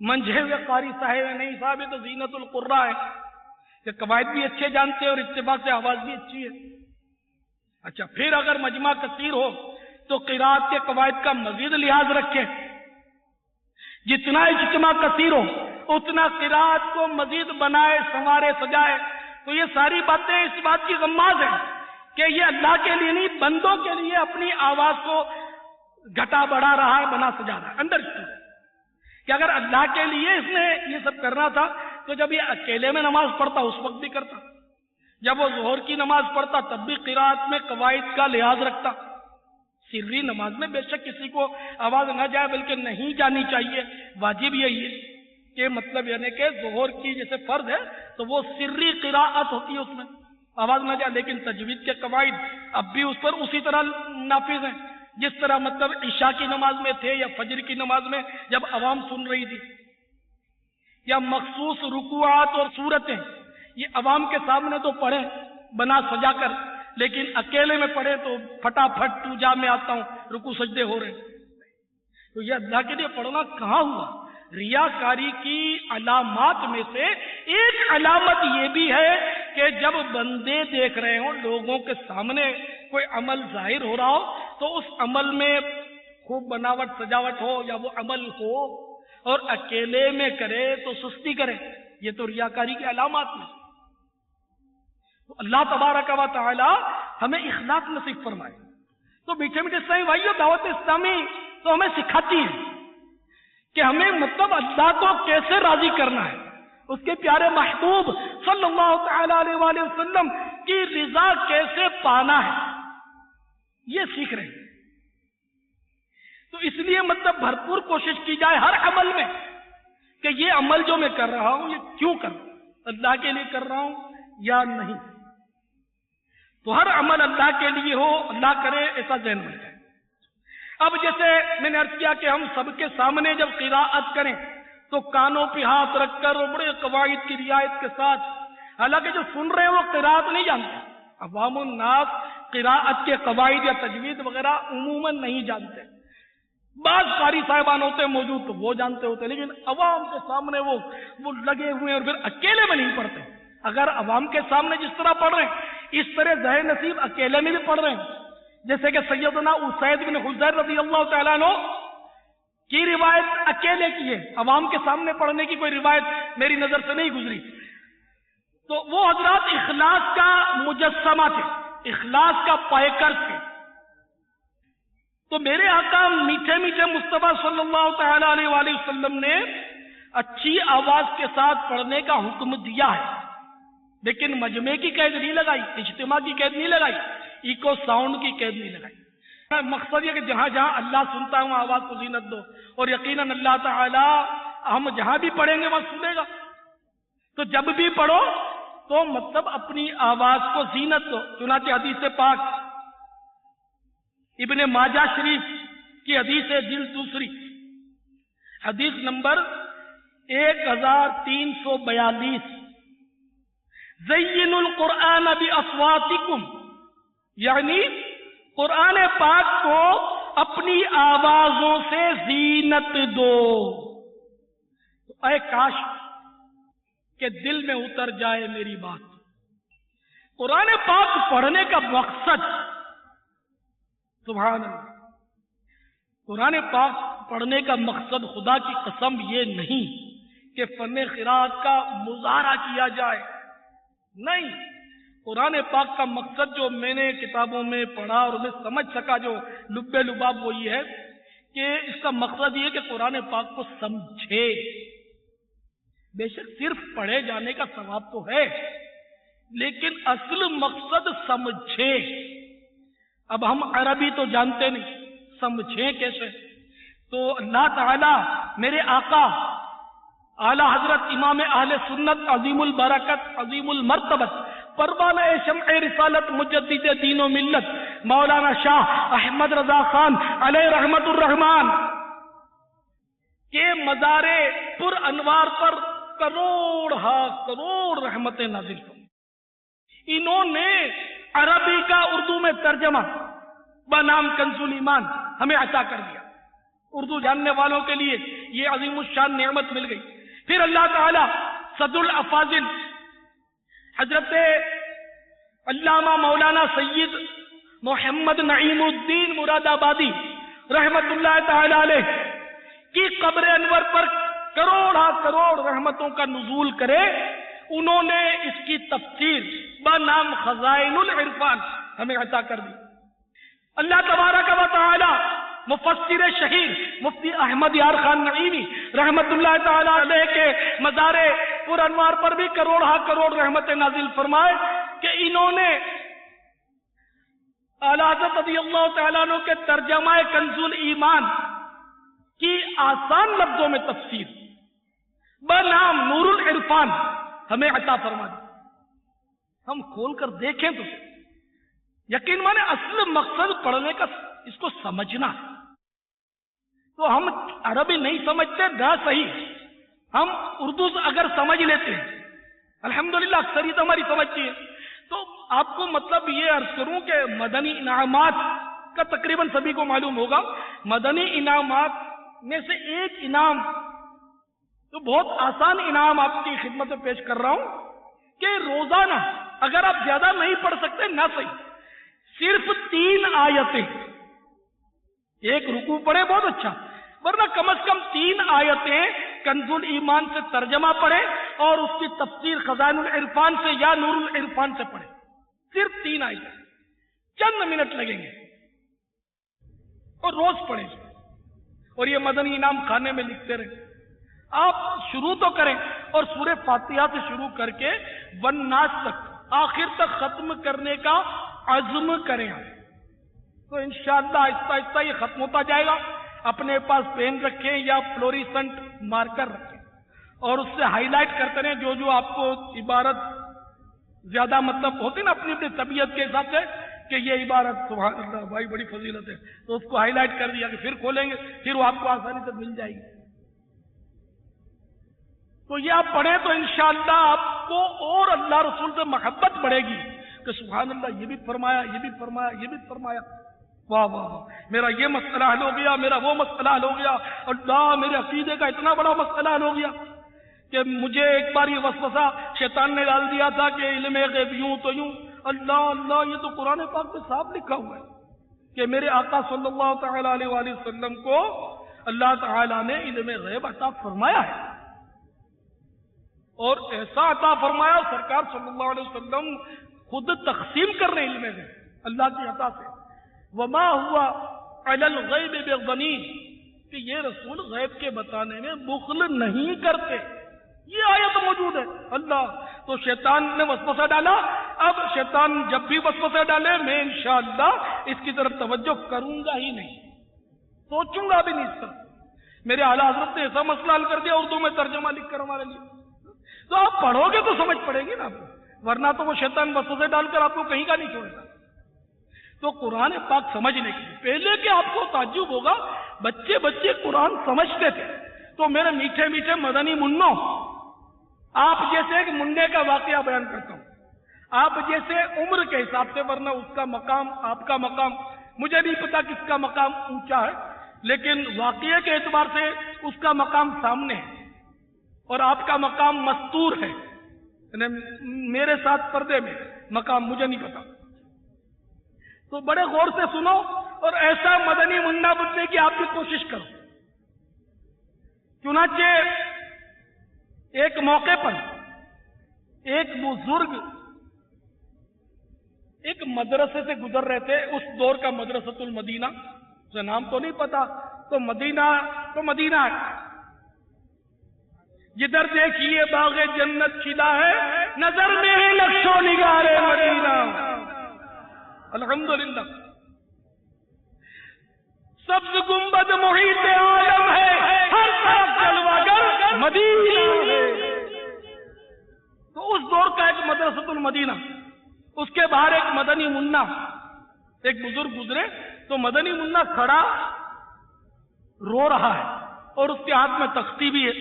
منجھے ہوئے قاری صاحب ہے. نہیں صاحب، یہ تو زینت القراء ہے کہ قواعد بھی اچھے جانتے ہیں اور اتباع سے آواز بھی اچھی ہے. اچھا، پھر اگر مجمع کثیر ہو تو قراءت کے قواعد کا مزید لحاظ رکھیں. جتنا اجتماع کثیر ہو اتنا قراءت کو مزید بنائے، سنوارے، سجائے. تو یہ ساری باتیں اس بات کی غماز ہیں کہ یہ اللہ کے لیے نہیں، بندوں کے لیے اپنی آواز کو گھٹا بڑھا رہا ہے، بنا سجا رہا ہے. اندر کہ اگر اللہ کے لیے اس نے یہ سب کرنا تھا تو جب یہ اکیلے میں نماز پڑھتا اس وقت بھی کرتا، جب وہ ظہر کی نماز پڑھتا تب بھی قراءت میں قواعد کا لحاظ رکھتا. سری نماز میں بے شک کسی کو آواز نہ جائے بلکہ نہیں جانی چاہیے، واجب یہی ہے کہ مطلب یعنی کہ ظہر کی جیسے فرض ہے تو وہ سری قراءت ہوتی ہے، اس میں آواز نہ جائے. لیکن تجوید کے قواعد اب بھی اس پر اسی طرح نافذ ہیں جس طرح مطلب عشاء کی نماز میں تھے یا فجر کی نماز میں جب عوام سن رہی تھی، یا مخصوص رکوعات اور سورتیں یہ عوام کے سامنے تو پڑھیں بنا سجا کر، لیکن اکیلے میں پڑھے تو پھٹافٹ تو جا میں آتا ہوں رکوع سجدے ہو رہے. تو یہ اللہ کے لیے پڑھنا کہاں ہوا؟ ریاکاری کی علامات میں سے ایک علامت یہ بھی ہے کہ جب بندے دیکھ رہے ہوں، لوگوں کے سامنے کوئی عمل ظاہر ہو رہا ہو تو اس عمل میں خوب بناوٹ سجاوٹ ہو یا وہ عمل ہو، اور اکیلے میں کرے تو سستی کرے. یہ تو ریاکاری کی علامات میں. تو اللہ تبارک و تعالی ہمیں اخلاص نصیب فرمائے. تو میٹھے میٹھے اسلامی بھائیو، دعوت اسلامی تو ہمیں سکھاتی ہے کہ ہمیں مطلب اللہ کو کیسے راضی کرنا ہے، اس کے پیارے محبوب صلی اللہ تعالی علیہ وآلہ وسلم کی رضا کیسے پانا ہے، یہ سیکھ رہے ہیں. تو اس لیے مطلب بھرپور کوشش کی جائے ہر عمل میں کہ یہ عمل جو میں کر رہا ہوں یہ کیوں کر رہا ہوں، اللہ کے لیے کر رہا ہوں یا نہیں. تو ہر عمل اللہ کے لیے ہو، اللہ کرے ایسا ذہن بن جائے. اب جیسے میں نے عرض کیا کہ ہم سب کے سامنے جب قراءت کریں تو کانوں پہ ہاتھ رکھ کر اور بڑے قواعد کی رعایت کے ساتھ، حالانکہ جو سن رہے ہیں وہ قراءت نہیں جانتے. عوام الناس قراءت کے قواعد یا تجوید وغیرہ عموماً نہیں جانتے. بعض قاری صاحبان ہوتے موجود تو وہ جانتے ہوتے، لیکن عوام کے سامنے وہ لگے ہوئے ہیں اور پھر اکیلے میں نہیں پڑھتے. اگر عوام کے سامنے جس طرح پڑھ رہے ہیں اس طرح ظاہر نصیب اکیلے میں بھی پڑھ رہے ہیں. جیسے کہ سیدنا اسید بن حضیر رضی اللہ تعالیٰ عنہ کی روایت اکیلے کی ہے، عوام کے سامنے پڑھنے کی کوئی روایت میری نظر سے نہیں گزری. تو وہ حضرات اخلاص کا مجسمہ تھے، اخلاص کا پیکر تھے. تو میرے آقا میٹھے میٹھے مصطفیٰ صلی اللہ تعالی علیہ وآلہ وسلم نے اچھی آواز کے ساتھ پڑھنے کا حکم دیا ہے، لیکن مجمع کی قید نہیں لگائی، اجتماع کی قید نہیں لگائی، ایکو ساؤنڈ کی قید نہیں لگائی. مقصد یہ کہ جہاں جہاں اللہ سنتا ہے وہاں آواز کو زینت دو، اور یقیناً اللہ تعالی ہم جہاں بھی پڑھیں گے وہاں سنے گا. تو جب بھی پڑھو تو مطلب اپنی آواز کو زینت دو. چنانچہ حدیث پاک ابن ماجہ شریف کی حدیث جلد 2 حدیث نمبر 1342 زین القرآن باصواتکم، یعنی قرآن پاک کو اپنی آوازوں سے زینت دو. اے کاش کہ دل میں اتر جائے میری بات. قرآن پاک پڑھنے کا مقصد، سبحان اللہ، قرآن پاک پڑھنے کا مقصد خدا کی قسم یہ نہیں کہ فن قرات کا مظاہرہ کیا جائے. نہیں، قرآن پاک کا مقصد جو میں نے کتابوں میں پڑھا اور میں سمجھ سکا، جو لب لباب وہ یہ ہے کہ اس کا مقصد یہ کہ قرآن پاک کو سمجھے. بے شک صرف پڑھے جانے کا ثواب تو ہے، لیکن اصل مقصد سمجھے. اب ہم عربی تو جانتے نہیں، سمجھیں کیسے؟ تو اللہ تعالی میرے آقا اعلی حضرت امام اہل سنت عظیم البرکت عظیم المرتبت پروانہ شمع رسالت مجدد دین و ملت مولانا شاہ احمد رضا خان علیہ رحمت الرحمان کے مزار پر انوار پر کروڑ رحمتیں نازل فرمائیں. انہوں نے عربی کا اردو میں ترجمہ بنام کنز الایمان ہمیں عطا کر دیا. اردو جاننے والوں کے لیے یہ عظیم الشان نعمت مل گئی. پھر اللہ تعالی صدر الافاضل حضرت علامہ مولانا سید محمد نعیم الدین مراد آبادی رحمت اللہ تعالی علیہ کی قبر انور پر کروڑ رحمتوں کا نزول کرے. انہوں نے اس کی تفسیر بنام خزائن العرفان ہمیں عطا کر دی. اللہ تبارک و تعالی مفسر شہیر مفتی احمد یار خان نعیمی رحمت اللہ تعالی علیہ کے مزار پر انوار پر بھی کروڑ رحمتیں نازل فرمائے کہ انہوں نے اعلی حضرت رضی اللہ تعالیٰ عنہ کے ترجمہ کنز الایمان کی آسان لفظوں میں تفسیر بنام نور العرفان ہمیں عطا فرما دی. ہم کھول کر دیکھیں تو یقین مانے اصل مقصد پڑھنے کا اس کو سمجھنا. تو ہم عربی نہیں سمجھتے نہ صحیح، ہم اردو اگر سمجھ لیتے ہیں الحمدللہ اکثریت ہماری سمجھتی ہے. تو آپ کو مطلب یہ عرض کروں کہ مدنی انعامات کا تقریباً سبھی کو معلوم ہوگا. مدنی انعامات میں سے ایک انعام تو بہت آسان انعام آپ کی خدمت میں پیش کر رہا ہوں کہ روزانہ اگر آپ زیادہ نہیں پڑھ سکتے نہ صحیح، صرف 3 آیتیں، ایک رکوع پڑھے بہت اچھا، ورنہ کم از کم 3 آیتیں کنز الایمان سے ترجمہ پڑھے اور اس کی تفسیر خزائن العرفان سے یا نور العرفان سے پڑھے. صرف 3 آیتیں، چند منٹ لگیں گے اور روز پڑھیں. اور یہ مدنی انعام خانے میں لکھتے رہیں. آپ شروع تو کریں اور سورہ فاتحہ سے شروع کر کے والناس تک آخر تک ختم کرنے کا عزم کریں. تو انشاءاللہ آہستہ آہستہ یہ ختم ہوتا جائے گا. اپنے پاس پین رکھیں یا فلوریسنٹ مارکر رکھیں اور اس سے ہائی لائٹ کرتے رہیں جو آپ کو عبارت زیادہ مطلب ہوتی نا اپنی طبیعت کے حساب سے کہ یہ عبارت سبحان اللہ بھائی بڑی فضیلت ہے، تو اس کو ہائی لائٹ کر دیا کہ پھر کھولیں گے پھر وہ آپ کو آسانی سے مل جائے گی. تو یہ آپ پڑھیں تو انشاءاللہ آپ کو اور اللہ رسول سے محبت بڑھے گی کہ سبحان اللہ یہ بھی فرمایا یہ بھی فرمایا یہ بھی فرمایا. واہ واہ واہ، میرا یہ مسئلہ حل ہو گیا، میرا وہ مسئلہ حل ہو گیا، اللہ میرے عقیدے کا اتنا بڑا مسئلہ حل ہو گیا کہ مجھے ایک بار یہ وسوسہ شیطان نے ڈال دیا تھا کہ علم غیب یوں تو یوں. اللہ اللہ، یہ تو قرآن پاک میں صاف لکھا ہوا ہے کہ میرے آقا صلی اللہ تعالی علیہ وآلہ وسلم کو اللہ تعالیٰ نے علم غیب عطا فرمایا ہے اور ایسا عطا فرمایا سرکار صلی اللہ علیہ وسلم خود تقسیم کر رہے علم غیب اللہ کی عطا سے. وما ہوا علی الغیب بضنین، کہ یہ رسول غیب کے بتانے میں بخل نہیں کرتے. یہ آیت موجود ہے. اللہ تو شیطان نے وسوسہ ڈالا، اب شیطان جب بھی وسوسہ ڈالے میں انشاءاللہ اس کی طرف توجہ کروں گا ہی نہیں، سوچوں گا بھی نہیں اس طرح. میرے اعلیٰ حضرت نے ایسا مسئلہ حل کر دیا اردو میں ترجمہ لکھ کر ہمارے لیے. تو آپ پڑھو گے تو سمجھ پڑے گی نا آپ کو. ورنہ تو وہ شیطان وسوسے ڈال کر آپ کو کہیں کا نہیں چھوڑے گا. تو قرآن پاک سمجھنے کے لیے پہلے کہ آپ کو تعجب ہوگا بچے قرآن سمجھتے تھے. تو میرے میٹھے میٹھے مدنی منوں، آپ جیسے ایک منڈے کا واقعہ بیان کرتا ہوں. آپ جیسے عمر کے حساب سے، ورنہ اس کا مقام آپ کا مقام مجھے نہیں پتا کس کا مقام اونچا ہے، لیکن واقعے کے اعتبار سے اس کا مقام سامنے ہے اور آپ کا مقام مستور ہے. میرے ساتھ پردے میں مقام مجھے نہیں پتا. تو بڑے غور سے سنو اور ایسا مدنی منڈا بننے کی آپ بھی کوشش کرو. چنانچہ ایک موقع پر ایک بزرگ ایک مدرسے سے گزر رہے تھے، اس دور کا مدرسۃ المدینہ، اسے نام تو نہیں پتا، تو مدینہ ہے. جدھر دیکھیے باغ جنت کھلا ہے، نظر میں ہے نقش و نگار مدینہ. الحمدللہ. سبز گنبد محیط عالم ہے، ہر طرف جلوہ مدینہ ہے. تو اس دور کا ایک مدرسۃ المدینہ، اس کے باہر ایک مدنی منا، ایک بزرگ گزرے تو مدنی منا کھڑا رو رہا ہے اور اس کے ہاتھ میں تختی بھی ہے.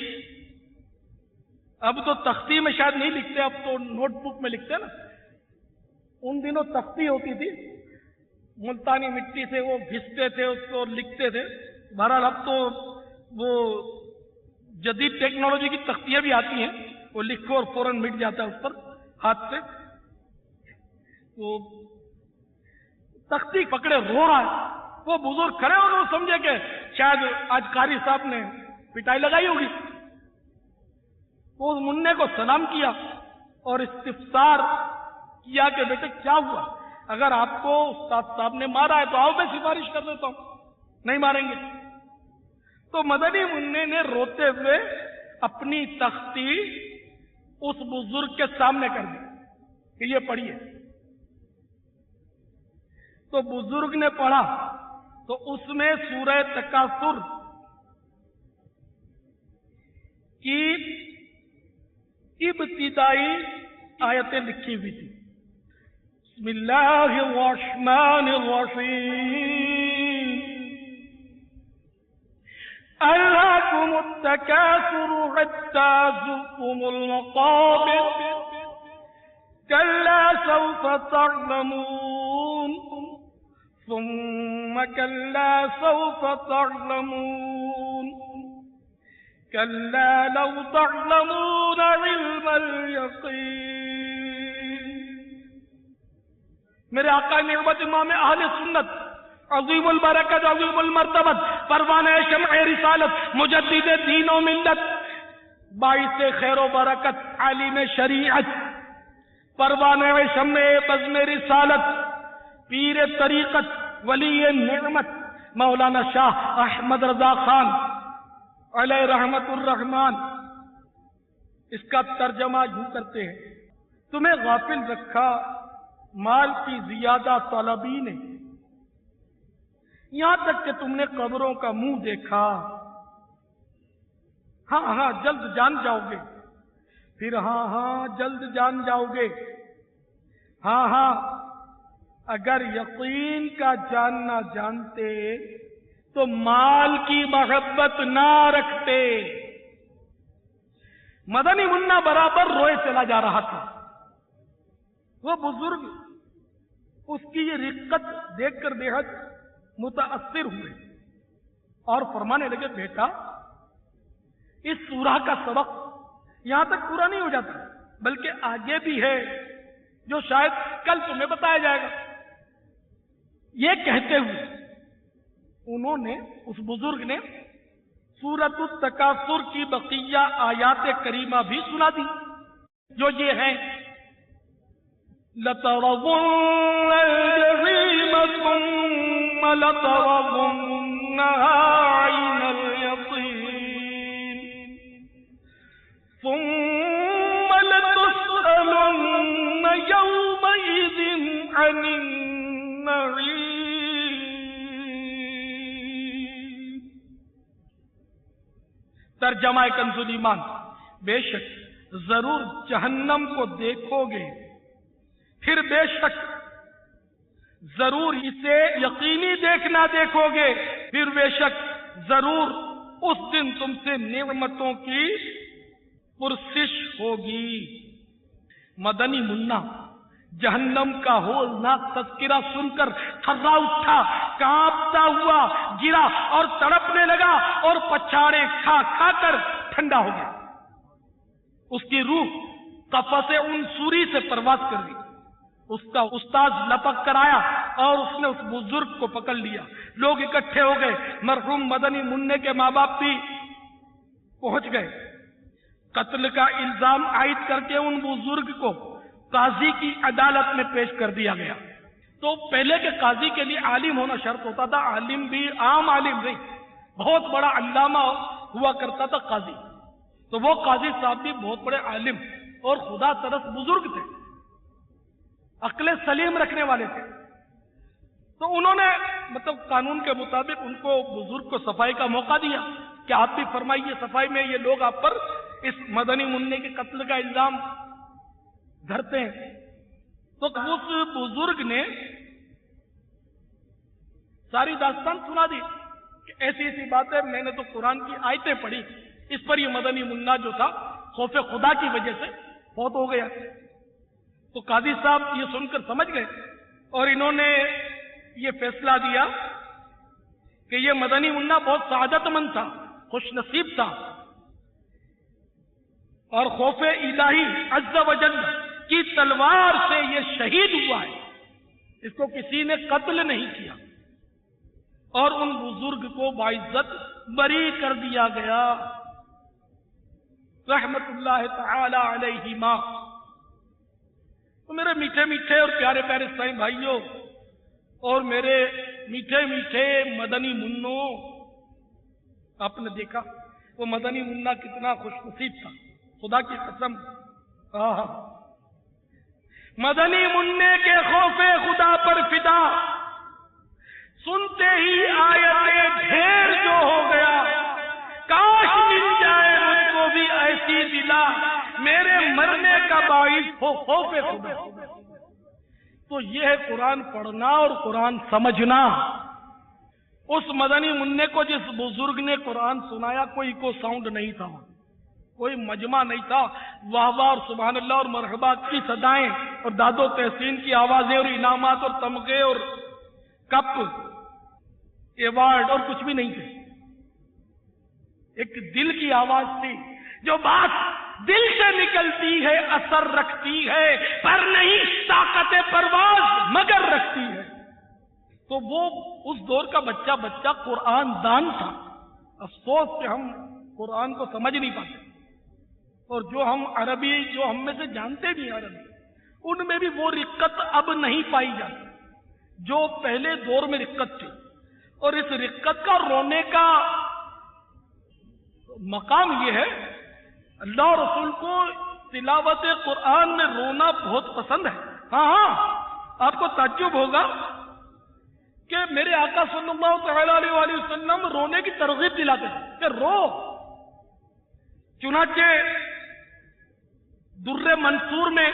اب تو تختی میں شاید نہیں لکھتے، اب تو نوٹ بک میں لکھتے نا. ان دنوں تختی ہوتی تھی، ملتانی مٹی سے وہ گھستے تھے، اس کو لکھتے تھے. بہرحال اب تو وہ جدید ٹیکنالوجی کی تختیاں بھی آتی ہیں، وہ لکھو اور فوراً مٹ جاتا ہے اس پر ہاتھ سے. تو تختی پکڑے رو رہا ہے. وہ بزرگ کھڑے اور وہ سمجھے کہ شاید آج قاری صاحب نے پٹائی لگائی ہوگی. تو اس منع کو سلام کیا اور استفسار کیا کہ بیٹے کیا ہوا؟ اگر آپ کو استاد صاحب نے مارا ہے تو آؤ میں سفارش کر دیتا ہوں. نہیں ماریں گے. تو مدنی منع نے روتے ہوئے اپنی تختی اس بزرگ کے سامنے کر دی کہ یہ پڑھیے. تو بزرگ نے پڑھا تو اس میں سورہ تکاثر کی ابتدائی آیتیں لکھی ہوئی تھی. بسم اللہ الرحمن الرحیم. ألهاكم التكاثر حتى زرتم المقابر كلا سوف تعلمون ثم كلا سوف تعلمون كلا لو تعلمون علم اليقين. میرے آقا نعمت امام اہل سنت عظیم البرکت عظیم المرتبت پروانہ شمع رسالت مجدد دین و ملت باعث خیر و برکت عالم شریعت پروانہ شمع بزم رسالت پیر طریقت ولی نعمت مولانا شاہ احمد رضا خان علیہ رحمت الرحمن اس کا ترجمہ یوں کرتے ہیں: تمہیں غافل رکھا مال کی زیادہ طلبی نے، یہاں تک کہ تم نے قبروں کا منہ دیکھا. ہاں جلد جان جاؤ گے، پھر ہاں جلد جان جاؤ گے. ہاں اگر یقین کا جاننا جانتے تو مال کی محبت نہ رکھتے. مدنی منا برابر روئے چلا جا رہا تھا. وہ بزرگ اس کی یہ رقت دیکھ کر بے حد متاثر ہوئے اور فرمانے لگے: بیٹا، اس سورہ کا سبق یہاں تک پورا نہیں ہو جاتا، بلکہ آگے بھی ہے جو شاید کل تمہیں بتایا جائے گا. یہ کہتے ہوئے انہوں نے، اس بزرگ نے، سورۃ التکاثر کی بقیہ آیات کریمہ بھی سنا دی جو یہ ہیں: لَتَرَوُنَّ الْجَحِيمَ ثُمَّ لَتَرَوُنَّهَا عَيْنَ الْيَقِينِ ثُمَّ لَتُسْأَلُنَّ يَوْمَئِذٍ عَنِ النَّعِيمِ. ترجمہ کنز ایمان: بے شک ضرور جہنم کو دیکھو گے پھر بے شک ضرور اسے یقینی دیکھنا دیکھو گے، پھر بے شک ضرور اس دن تم سے نعمتوں کی پرسش ہوگی۔ مدنی منا جہنم کا ہولناک تذکرہ سن کر تھرا اٹھا، کانپتا ہوا گرا اور تڑپنے لگا اور پچھاڑے کھا کھا کر ٹھنڈا ہو گیا۔ اس کی روح قفس عنصری سے پرواز کر گئی۔ اس کا استاد لپک کر آیا اور اس نے اس بزرگ کو پکڑ لیا۔ لوگ اکٹھے ہو گئے، مرحوم مدنی منع کے ماں باپ بھی پہنچ گئے۔ قتل کا الزام عائد کر کے ان بزرگ کو قاضی کی عدالت میں پیش کر دیا گیا۔ تو پہلے کے قاضی کے لیے عالم ہونا شرط ہوتا تھا، عالم بھی عام عالم نہیں، بہت بڑا علامہ ہوا کرتا تھا قاضی۔ تو وہ قاضی صاحب بھی بہت بڑے عالم اور خدا ترس بزرگ تھے، عقل سلیم رکھنے والے تھے۔ تو انہوں نے قانون کے مطابق ان کو بزرگ کو صفائی کا موقع دیا کہ آپ بھی فرمائیے صفائی میں، یہ لوگ آپ پر اس مدنی منع کے قتل کا الزام دھرتے ہیں۔ تو اس بزرگ نے ساری داستان سنا دی کہ ایسی ایسی باتیں، میں نے تو قرآن کی آیتیں پڑھی، اس پر یہ مدنی منا جو تھا خوف خدا کی وجہ سے فوت ہو گیا۔ تو قاضی صاحب یہ سن کر سمجھ گئے اور انہوں نے یہ فیصلہ دیا کہ یہ مدنی منا بہت سعادت مند تھا، خوش نصیب تھا، اور خوف الہی عز و جل کی تلوار سے یہ شہید ہوا ہے، اس کو کسی نے قتل نہیں کیا، اور ان بزرگ کو باعزت بری کر دیا گیا رحمت اللہ تعالی علیہما۔ تو میرے میٹھے میٹھے اور پیارے پیارے اسلامی بھائیوں اور میرے میٹھے میٹھے مدنی منوں، آپ نے دیکھا وہ مدنی منا کتنا خوش نصیب تھا، خدا کی قسم۔ مدنی منع کے خوف خدا پر فدا، سنتے ہی آیتیں ڈھیر جو ہو گیا، کاش مل جائے مجھ کو بھی ایسی دلا، میرے مرنے کا باعث ہو خوف خدا۔ تو یہ ہے قرآن پڑھنا اور قرآن سمجھنا۔ اس مدنی منع کو جس بزرگ نے قرآن سنایا، کوئی کو ساؤنڈ نہیں تھا، کوئی مجمع نہیں تھا، واہ واہ اور سبحان اللہ اور مرحبا کی صدائیں اور داد و تحسین کی آوازیں اور انعامات اور تمغے اور کپ ایوارڈ اور کچھ بھی نہیں تھے۔ ایک دل کی آواز تھی، جو بات دل سے نکلتی ہے اثر رکھتی ہے، پر نہیں طاقت پرواز مگر رکھتی ہے۔ تو وہ اس دور کا بچہ قرآن دان تھا۔ افسوس کہ ہم قرآن کو سمجھ نہیں پاتے، اور جو ہم عربی، جو ہم میں سے جانتے بھی عربی، ان میں بھی وہ رقت اب نہیں پائی جاتی جو پہلے دور میں رقت تھی۔ اور اس رقت کا رونے کا مقام یہ ہے، اللہ اور رسول کو تلاوت قرآن میں رونا بہت پسند ہے۔ ہاں آپ کو تعجب ہوگا کہ میرے آقا صلی اللہ تعالی علیہ وسلم رونے کی ترغیب دلاتے تھے کہ رو۔ چنانچہ در منصور میں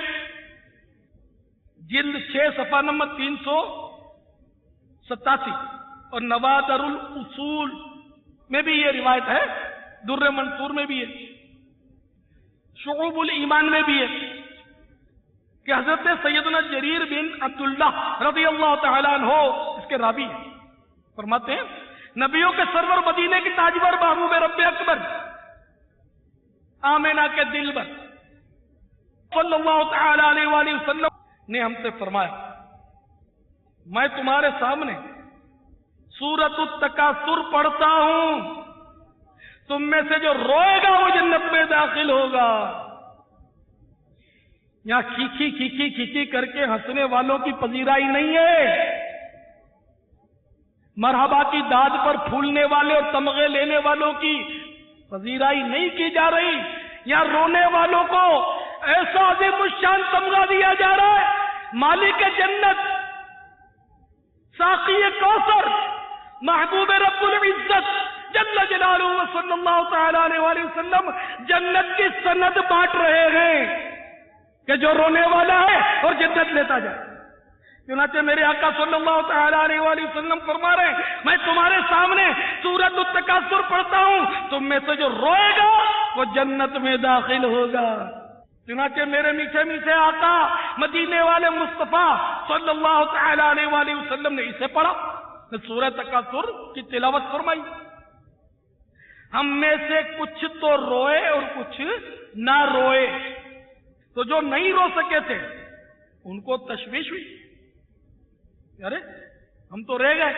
جلد 6 صفحہ نمبر 387 اور نوادر الاصول میں بھی یہ روایت ہے، در منصور میں بھی ہے، شعوب الایمان میں بھی ہے کہ حضرت سیدنا جریر بن عبداللہ رضی اللہ تعالیٰ عنہ اس کے راوی ہیں، فرماتے ہیں نبیوں کے سرور مدینے کی تاجور محبوب رب اکبر آمینہ کے دل بر صلی اللہ تعالیٰ علیہ وآلہ وسلم نے ہم سے فرمایا، میں تمہارے سامنے سورۃ التکاثر پڑھتا ہوں، تم میں سے جو روئے گا وہ جنت میں داخل ہوگا۔ یہاں کھیکی کر کے ہنسنے والوں کی پذیرائی نہیں ہے، مرحبا کی داد پر پھولنے والے اور تمغے لینے والوں کی پذیرائی نہیں کی جا رہی، یہاں رونے والوں کو ایسا عظیم الشان تمغہ دیا جا رہا ہے، مالک جنت، ساقی کوثر، محبوب رب العزت جل جلالہ صلی اللہ تعالی علیہ وسلم جنت کی سند بانٹ رہے ہیں۔ کہ جو رونے والا ہے اور جنت لیتا جائے. چنانچہ میرے آقا صلی اللہ تعالی علیہ وآلہ وسلم فرما رہے ہیں میں تمہارے سامنے سورۃ التکاثر پڑھتا ہوں, تم میں سے جو روئے گا وہ جنت میں داخل ہوگا. چنانچہ میرے میٹھے میٹھے آقا مدینے والے مصطفیٰ صلی اللہ تعالی علیہ وآلہ وسلم نے اسے پڑھا, سورۃ تکاثر کی تلاوت فرمائی. ہم میں سے کچھ تو روئے اور کچھ نہ روئے. تو جو نہیں رو سکے تھے ان کو تشویش ہوئی, ارے ہم تو رہ گئے,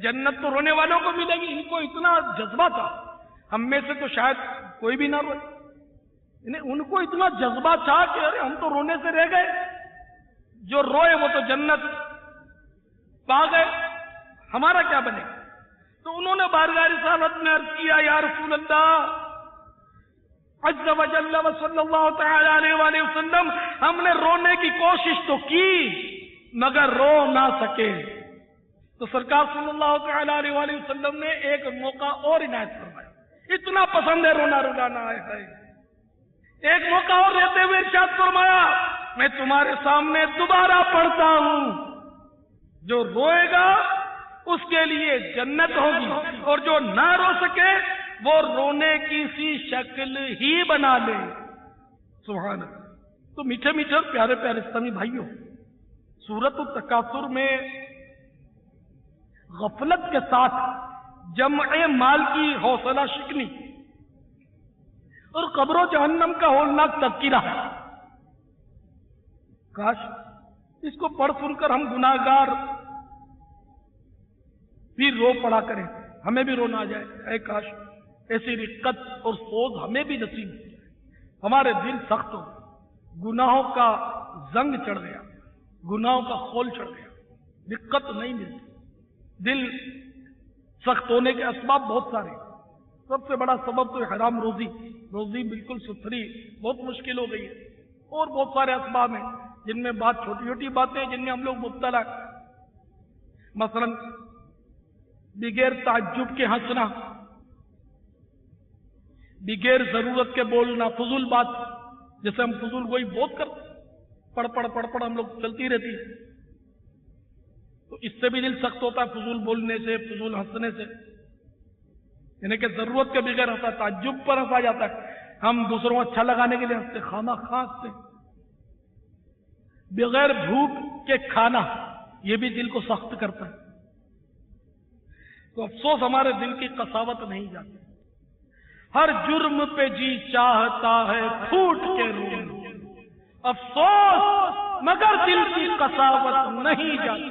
جنت تو رونے والوں کو ملے گی. ان کو اتنا جذبہ تھا, ہم میں سے تو شاید کوئی بھی نہ روئے. ان کو اتنا جذبہ تھا کہ ارے ہم تو رونے سے رہ گئے, جو روئے وہ تو جنت پا گئے, ہمارا کیا بنے. تو انہوں نے بارگاہ رسالت میں عرض کیا یا رسول اللہ عز و جل و صلی اللہ تعالی علیہ وآلہ وسلم, ہم نے رونے کی کوشش تو کی مگر رو نہ سکے. تو سرکار صلی اللہ تعالی علیہ وآلہ وسلم نے ایک موقع اور عنایت فرمایا. اتنا پسند ہے رونا رلانا ہے. ایک موقع اور رہتے ہوئے ارشاد فرمایا میں تمہارے سامنے دوبارہ پڑھتا ہوں, جو روئے گا اس کے لیے جنت ہوگی اور جو نہ رو سکے وہ رونے کی سی شکل ہی بنا لے. سبحان اللہ. تو میٹھے میٹھے اور پیارے پیارے اسلامی بھائیوں, سورۃ التکاثر میں غفلت کے ساتھ جمع مال کی حوصلہ شکنی اور قبر و جہنم کا ہولناک تذکرہ ہے. کاش اس کو پڑھ سن کر ہم گناہگار بھی رو پڑا کریں, ہمیں بھی رونا آ جائے. اے کاش ایسی رقت اور سوز ہمیں بھی نصیب ہو جائے. ہمارے دل سخت ہو, گناہوں کا زنگ چڑھ گیا, گناہوں کا خول چڑھ گیا, دقت نہیں ملتی. دل سخت ہونے کے اسباب بہت سارے. سب سے بڑا سبب تو حرام روزی, روزی بالکل ستھری بہت مشکل ہو گئی ہے. اور بہت سارے اسباب ہیں جن میں بات چھوٹی چھوٹی باتیں ہیں جن میں ہم لوگ مبتلا ہیں. مثلا بغیر تعجب کے ہنسنا, بغیر ضرورت کے بولنا, فضول بات, جیسے ہم فضول گوئی بہت کرتے, پڑھ پڑھ ہم لوگ چلتی رہتی ہے. تو اس سے بھی دل سخت ہوتا ہے, فضول بولنے سے, فضول ہنسنے سے. یعنی کہ ضرورت کے بغیر ہنسا, تعجب پر ہنسا جاتا ہے. ہم دوسروں کو اچھا لگانے کے لیے ہنستے, خامہ خواہ ہنستے. بغیر بھوک کے کھانا, یہ بھی دل کو سخت کرتا ہے. تو افسوس ہمارے دل کی قساوت نہیں جاتی. ہر جرم پہ جی چاہتا ہے پھوٹ کے رو, افسوس مگر دل کی قساوت نہیں جاتی.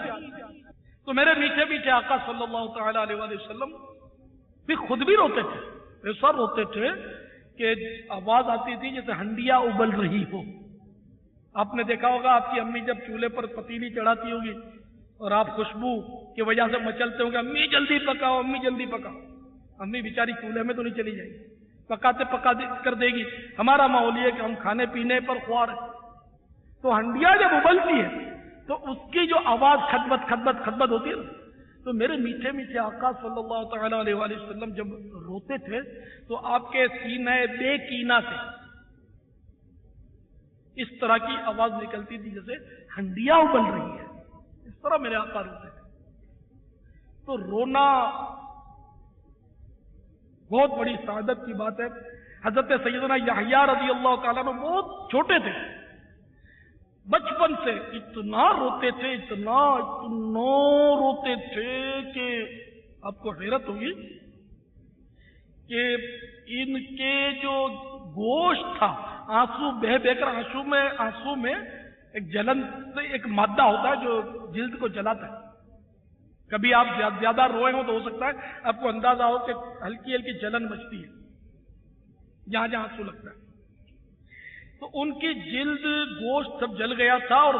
تو میرے میٹھے میٹھے آقا صلی اللہ تعالی علیہ وآلہ وسلم بھی خود بھی روتے تھے. ایسا روتے تھے کہ آواز آتی تھی جیسے ہنڈیا ابل رہی ہو. آپ نے دیکھا ہوگا آپ کی امی جب چولہے پر پتیلی چڑھاتی ہوگی اور آپ خوشبو کی وجہ سے مچلتے ہوں گے, امی جلدی پکاؤ, امی جلدی پکاؤ. امی بیچاری چولہے میں تو نہیں چلی جائے گی, پکاتے پکاتے کر دے گی. ہمارا ماحول یہ ہے کہ ہم کھانے پینے پر خوار ہیں. تو ہنڈیا جب ابلتی ہے تو اس کی جو آواز خطبت خطبت خطبت ہوتی ہے, تو میرے میٹھے میٹھے آقا صلی اللہ تعالی علیہ وآلہ وسلم جب روتے تھے تو آپ کے سینے بے کینہ سے اس طرح کی آواز نکلتی تھی جیسے ہنڈیا ابل رہی ہے. اس طرح میرے آقا روتے تھے. تو رونا بہت بڑی سعادت کی بات ہے. حضرت سیدنا یحییٰ رضی اللہ تعالیٰ عنہ بہت چھوٹے تھے, بچپن سے اتنا روتے تھے, اتنا روتے تھے کہ آپ کو حیرت ہوگی کہ ان کے جو گوشت تھا, آنسو بہ بہ کر آنسو میں ایک جلن سے ایک مادہ ہوتا ہے جو جلد کو جلاتا ہے. کبھی آپ زیادہ روئے ہو تو ہو سکتا ہے آپ کو اندازہ ہو کہ ہلکی ہلکی جلن مچتی ہے جہاں جہاں آنسو لگتا ہے. تو ان کی جلد گوشت سب جل گیا تھا, اور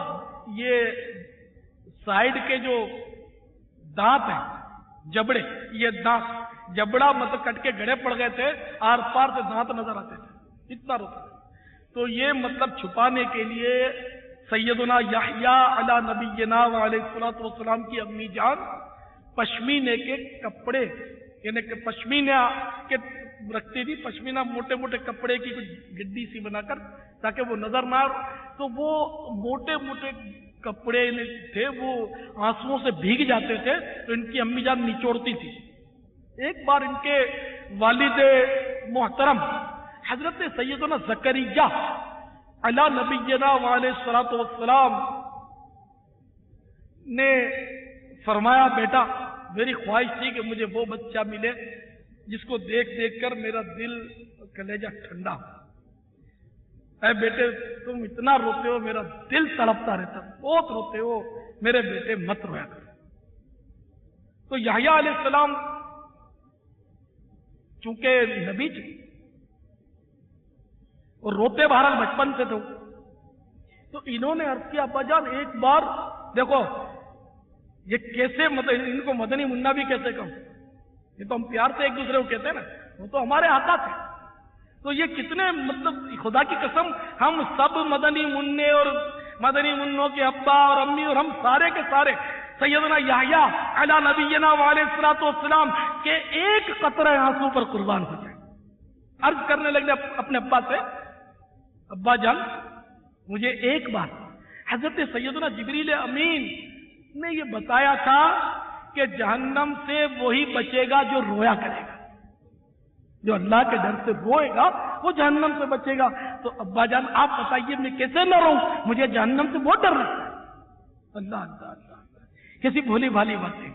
یہ سائیڈ کے جو دانت ہیں, جبڑے, یہ دانت جبڑا مطلب کٹ کے گڑے پڑ گئے تھے, آر پار سے دانت نظر آتے تھے, اتنا روتا تھا. تو یہ مطلب چھپانے کے لیے سیدنا یحییٰ علی نبینا علیہ الصلوۃ والسلام کی امی جان پشمینے کے کپڑے, یعنی کہ پشمینہ کے رکھتی تھی, پشمینہ موٹے موٹے کپڑے کی کچھ گڈی سی بنا کر تاکہ وہ نظر نہ آئے. تو تو وہ موٹے موٹے کپڑے تھے، وہ آنسوؤں سے بھیگ جاتے تھے، تو ان کی امی جان نچوڑتی تھی۔ ایک بار ان کے والد محترم حضرت سیدنا زکریا علی نبینا وعلیہ الصلوۃ والسلام نے فرمایا، بیٹا میری خواہش تھی کہ مجھے وہ بچہ ملے جس کو دیکھ دیکھ کر میرا دل کلیجہ ٹھنڈا ہو۔ اے بیٹے تم اتنا روتے ہو، میرا دل تڑپتا رہتا، بہت روتے ہو، میرے بیٹے مت رویا کر۔ تو یحییٰ علیہ السلام چونکہ نبی تھے اور روتے بہرحال بچپن سے تھے، تو انہوں نے عرض کیا ابا جان ایک بار دیکھو یہ کیسے ان کو مدنی منا بھی کیسے کہوں، یہ تو ہم پیار سے ایک دوسرے کو کہتے ہیں نا، وہ تو ہمارے آقا تھے، تو یہ کتنے مطلب خدا کی قسم ہم سب مدنی مننے اور مدنی منوں کے ابا اور امی اور ہم سارے کے سارے سیدنا یحییٰ علی نبینا وعلیہ الصلوۃ والسلام کے ایک قطرہ آنسو پر قربان ہو جائیں۔ عرض کرنے لگے اپنے ابا سے، ابا جان مجھے ایک بار حضرت سیدنا جبریل امین نے یہ بتایا تھا کہ جہنم سے وہی بچے گا جو رویا کرے گا، جو اللہ کے ڈر سے روئے گا وہ جہنم سے بچے گا۔ تو ابا جان آپ بتائیے میں کیسے نہ رہوں، مجھے جہنم سے بہت ڈر لگتا ہے۔ اللہ اللہ اللہ کیسی بھولی بھالی باتیں،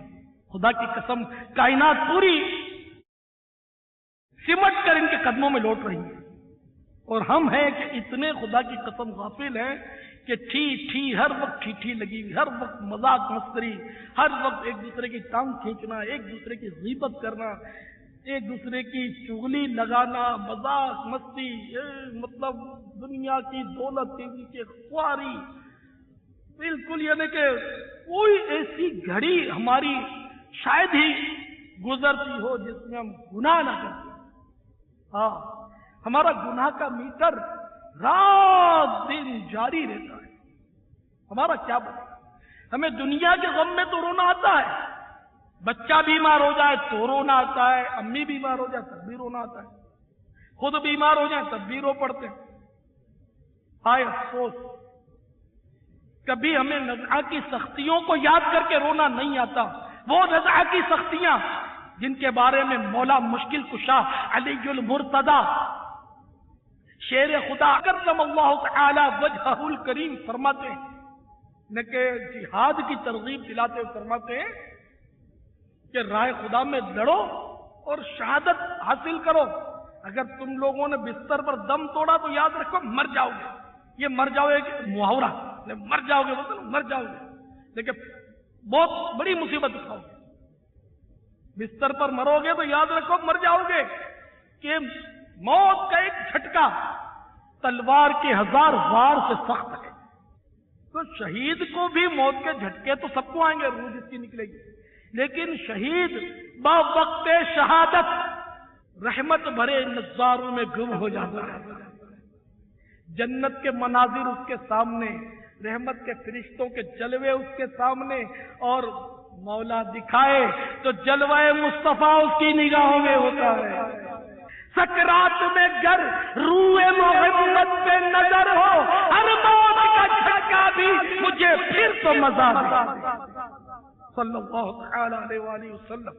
خدا کی قسم کائنات پوری سمٹ کر ان کے قدموں میں لوٹ رہی ہے، اور ہم ہیں کہ اتنے خدا کی قسم غافل ہیں کہ ٹھی ہر وقت ٹھی لگی ہوئی، ہر وقت مذاق مسخری، ہر وقت ایک دوسرے کی ٹانگ کھینچنا، ایک دوسرے کی غیبت کرنا، ایک دوسرے کی چغلی لگانا، مذاق مستی، مطلب دنیا کی دولت کے نیچے خواری، بالکل یعنی کہ کوئی ایسی گھڑی ہماری شاید ہی گزرتی ہو جس میں ہم گناہ نہ کرتے۔ ہاں ہمارا گناہ کا میٹر رات دن جاری رہتا ہے، ہمارا کیا بنے؟ ہمیں دنیا کے غم میں تو رونا آتا ہے، بچہ بیمار ہو جائے تو رونا آتا ہے، امی بیمار ہو جائے تب بھی رونا آتا ہے، خود بیمار ہو جائے تب بھی رو پڑتے ہیں۔ ہائے افسوس کبھی ہمیں نزعہ کی سختیوں کو یاد کر کے رونا نہیں آتا، وہ نزعہ کی سختیاں جن کے بارے میں مولا مشکل کشا علی المرتضی شیر خدا کرم اللہ تعالی وجہہ الکریم فرماتے ہیں کہ جہاد کی ترغیب دلاتے ہوئے فرماتے ہیں کہ راہ خدا میں لڑو اور شہادت حاصل کرو۔ اگر تم لوگوں نے بستر پر دم توڑا تو یاد رکھو مر جاؤ گے، یہ مر جاؤ گے محاورہ، مر جاؤ گے مطلب مر جاؤ گے، لیکن بہت بڑی مصیبت اٹھاؤ گے۔ بستر پر مرو گے تو یاد رکھو مر جاؤ گے کہ موت کا ایک جھٹکا تلوار کے 1000 وار سے سخت ہے۔ تو شہید کو بھی موت کے جھٹکے تو سب کو آئیں گے، روح جس کی نکلے گی، لیکن شہید با وقت شہادت رحمت بھرے نظاروں میں گم ہو جاتا ہے۔ جنت کے مناظر اس کے سامنے، رحمت کے فرشتوں کے جلوے اس کے سامنے، اور مولا دکھائے تو جلوہ مصطفیٰ اس کی نگاہوں میں ہوتا ہے۔ سکرات میں گر روح محمد پہ نظر ہو، ہر موت کا جھٹکا بھی مجھے پھر تو مزہ دے صلی اللہ تعالی علیہ وآلہ وسلم۔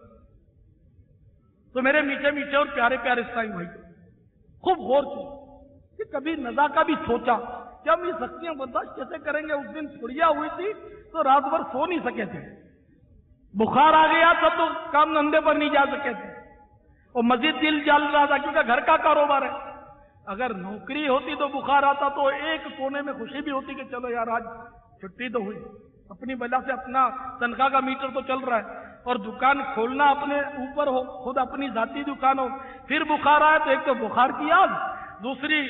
تو میرے میٹھے میٹھے اور پیارے پیارے اسلامی بھائی، خوب غور کیے کہ کبھی نزا کا بھی سوچا کہ ہم یہ سختیاں برداشت کیسے کریں گے۔ اس دن پھڑیا ہوئی تھی تو رات بھر سو نہیں سکے تھے، بخار آ گیا تھا تو کام دھندے پر نہیں جا سکے تھے، اور مزید دل جل رہا تھا کیونکہ گھر کا کاروبار ہے۔ اگر نوکری ہوتی تو بخار آتا تو ایک کونے میں خوشی بھی ہوتی کہ چلو یار آج چھٹی تو ہوئی، اپنی بلا سے اپنا تنخواہ کا میٹر تو چل رہا ہے، اور دکان کھولنا اپنے اوپر ہو، خود اپنی ذاتی دکان ہو، پھر بخار آئے تو ایک تو بخار کی آگ، دوسری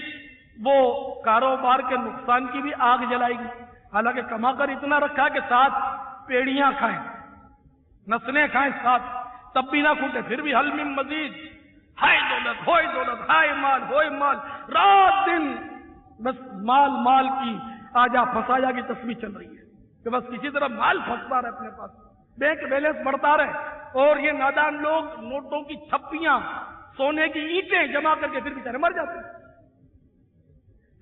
وہ کاروبار کے نقصان کی بھی آگ جلائے گی۔ حالانکہ کما کر اتنا رکھا کہ 7 پیڑیاں کھائیں، نسلیں کھائیں 7، تب بھی نہ کھوٹے، پھر بھی حل من مزید، ہائے دولت ہوئے دولت، ہائے مال ہوئے مال، رات دن بس مال مال کی آجا پھنسایا کی تسبیح چل رہی ہے کہ بس کسی طرح مال پھنستا رہے اپنے پاس، بینک بیلنس بڑھتا رہے، اور یہ نادان لوگ نوٹوں کی چھپیاں، سونے کی اینٹیں جمع کر کے پھر بیچارے مر جاتے ہیں۔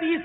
30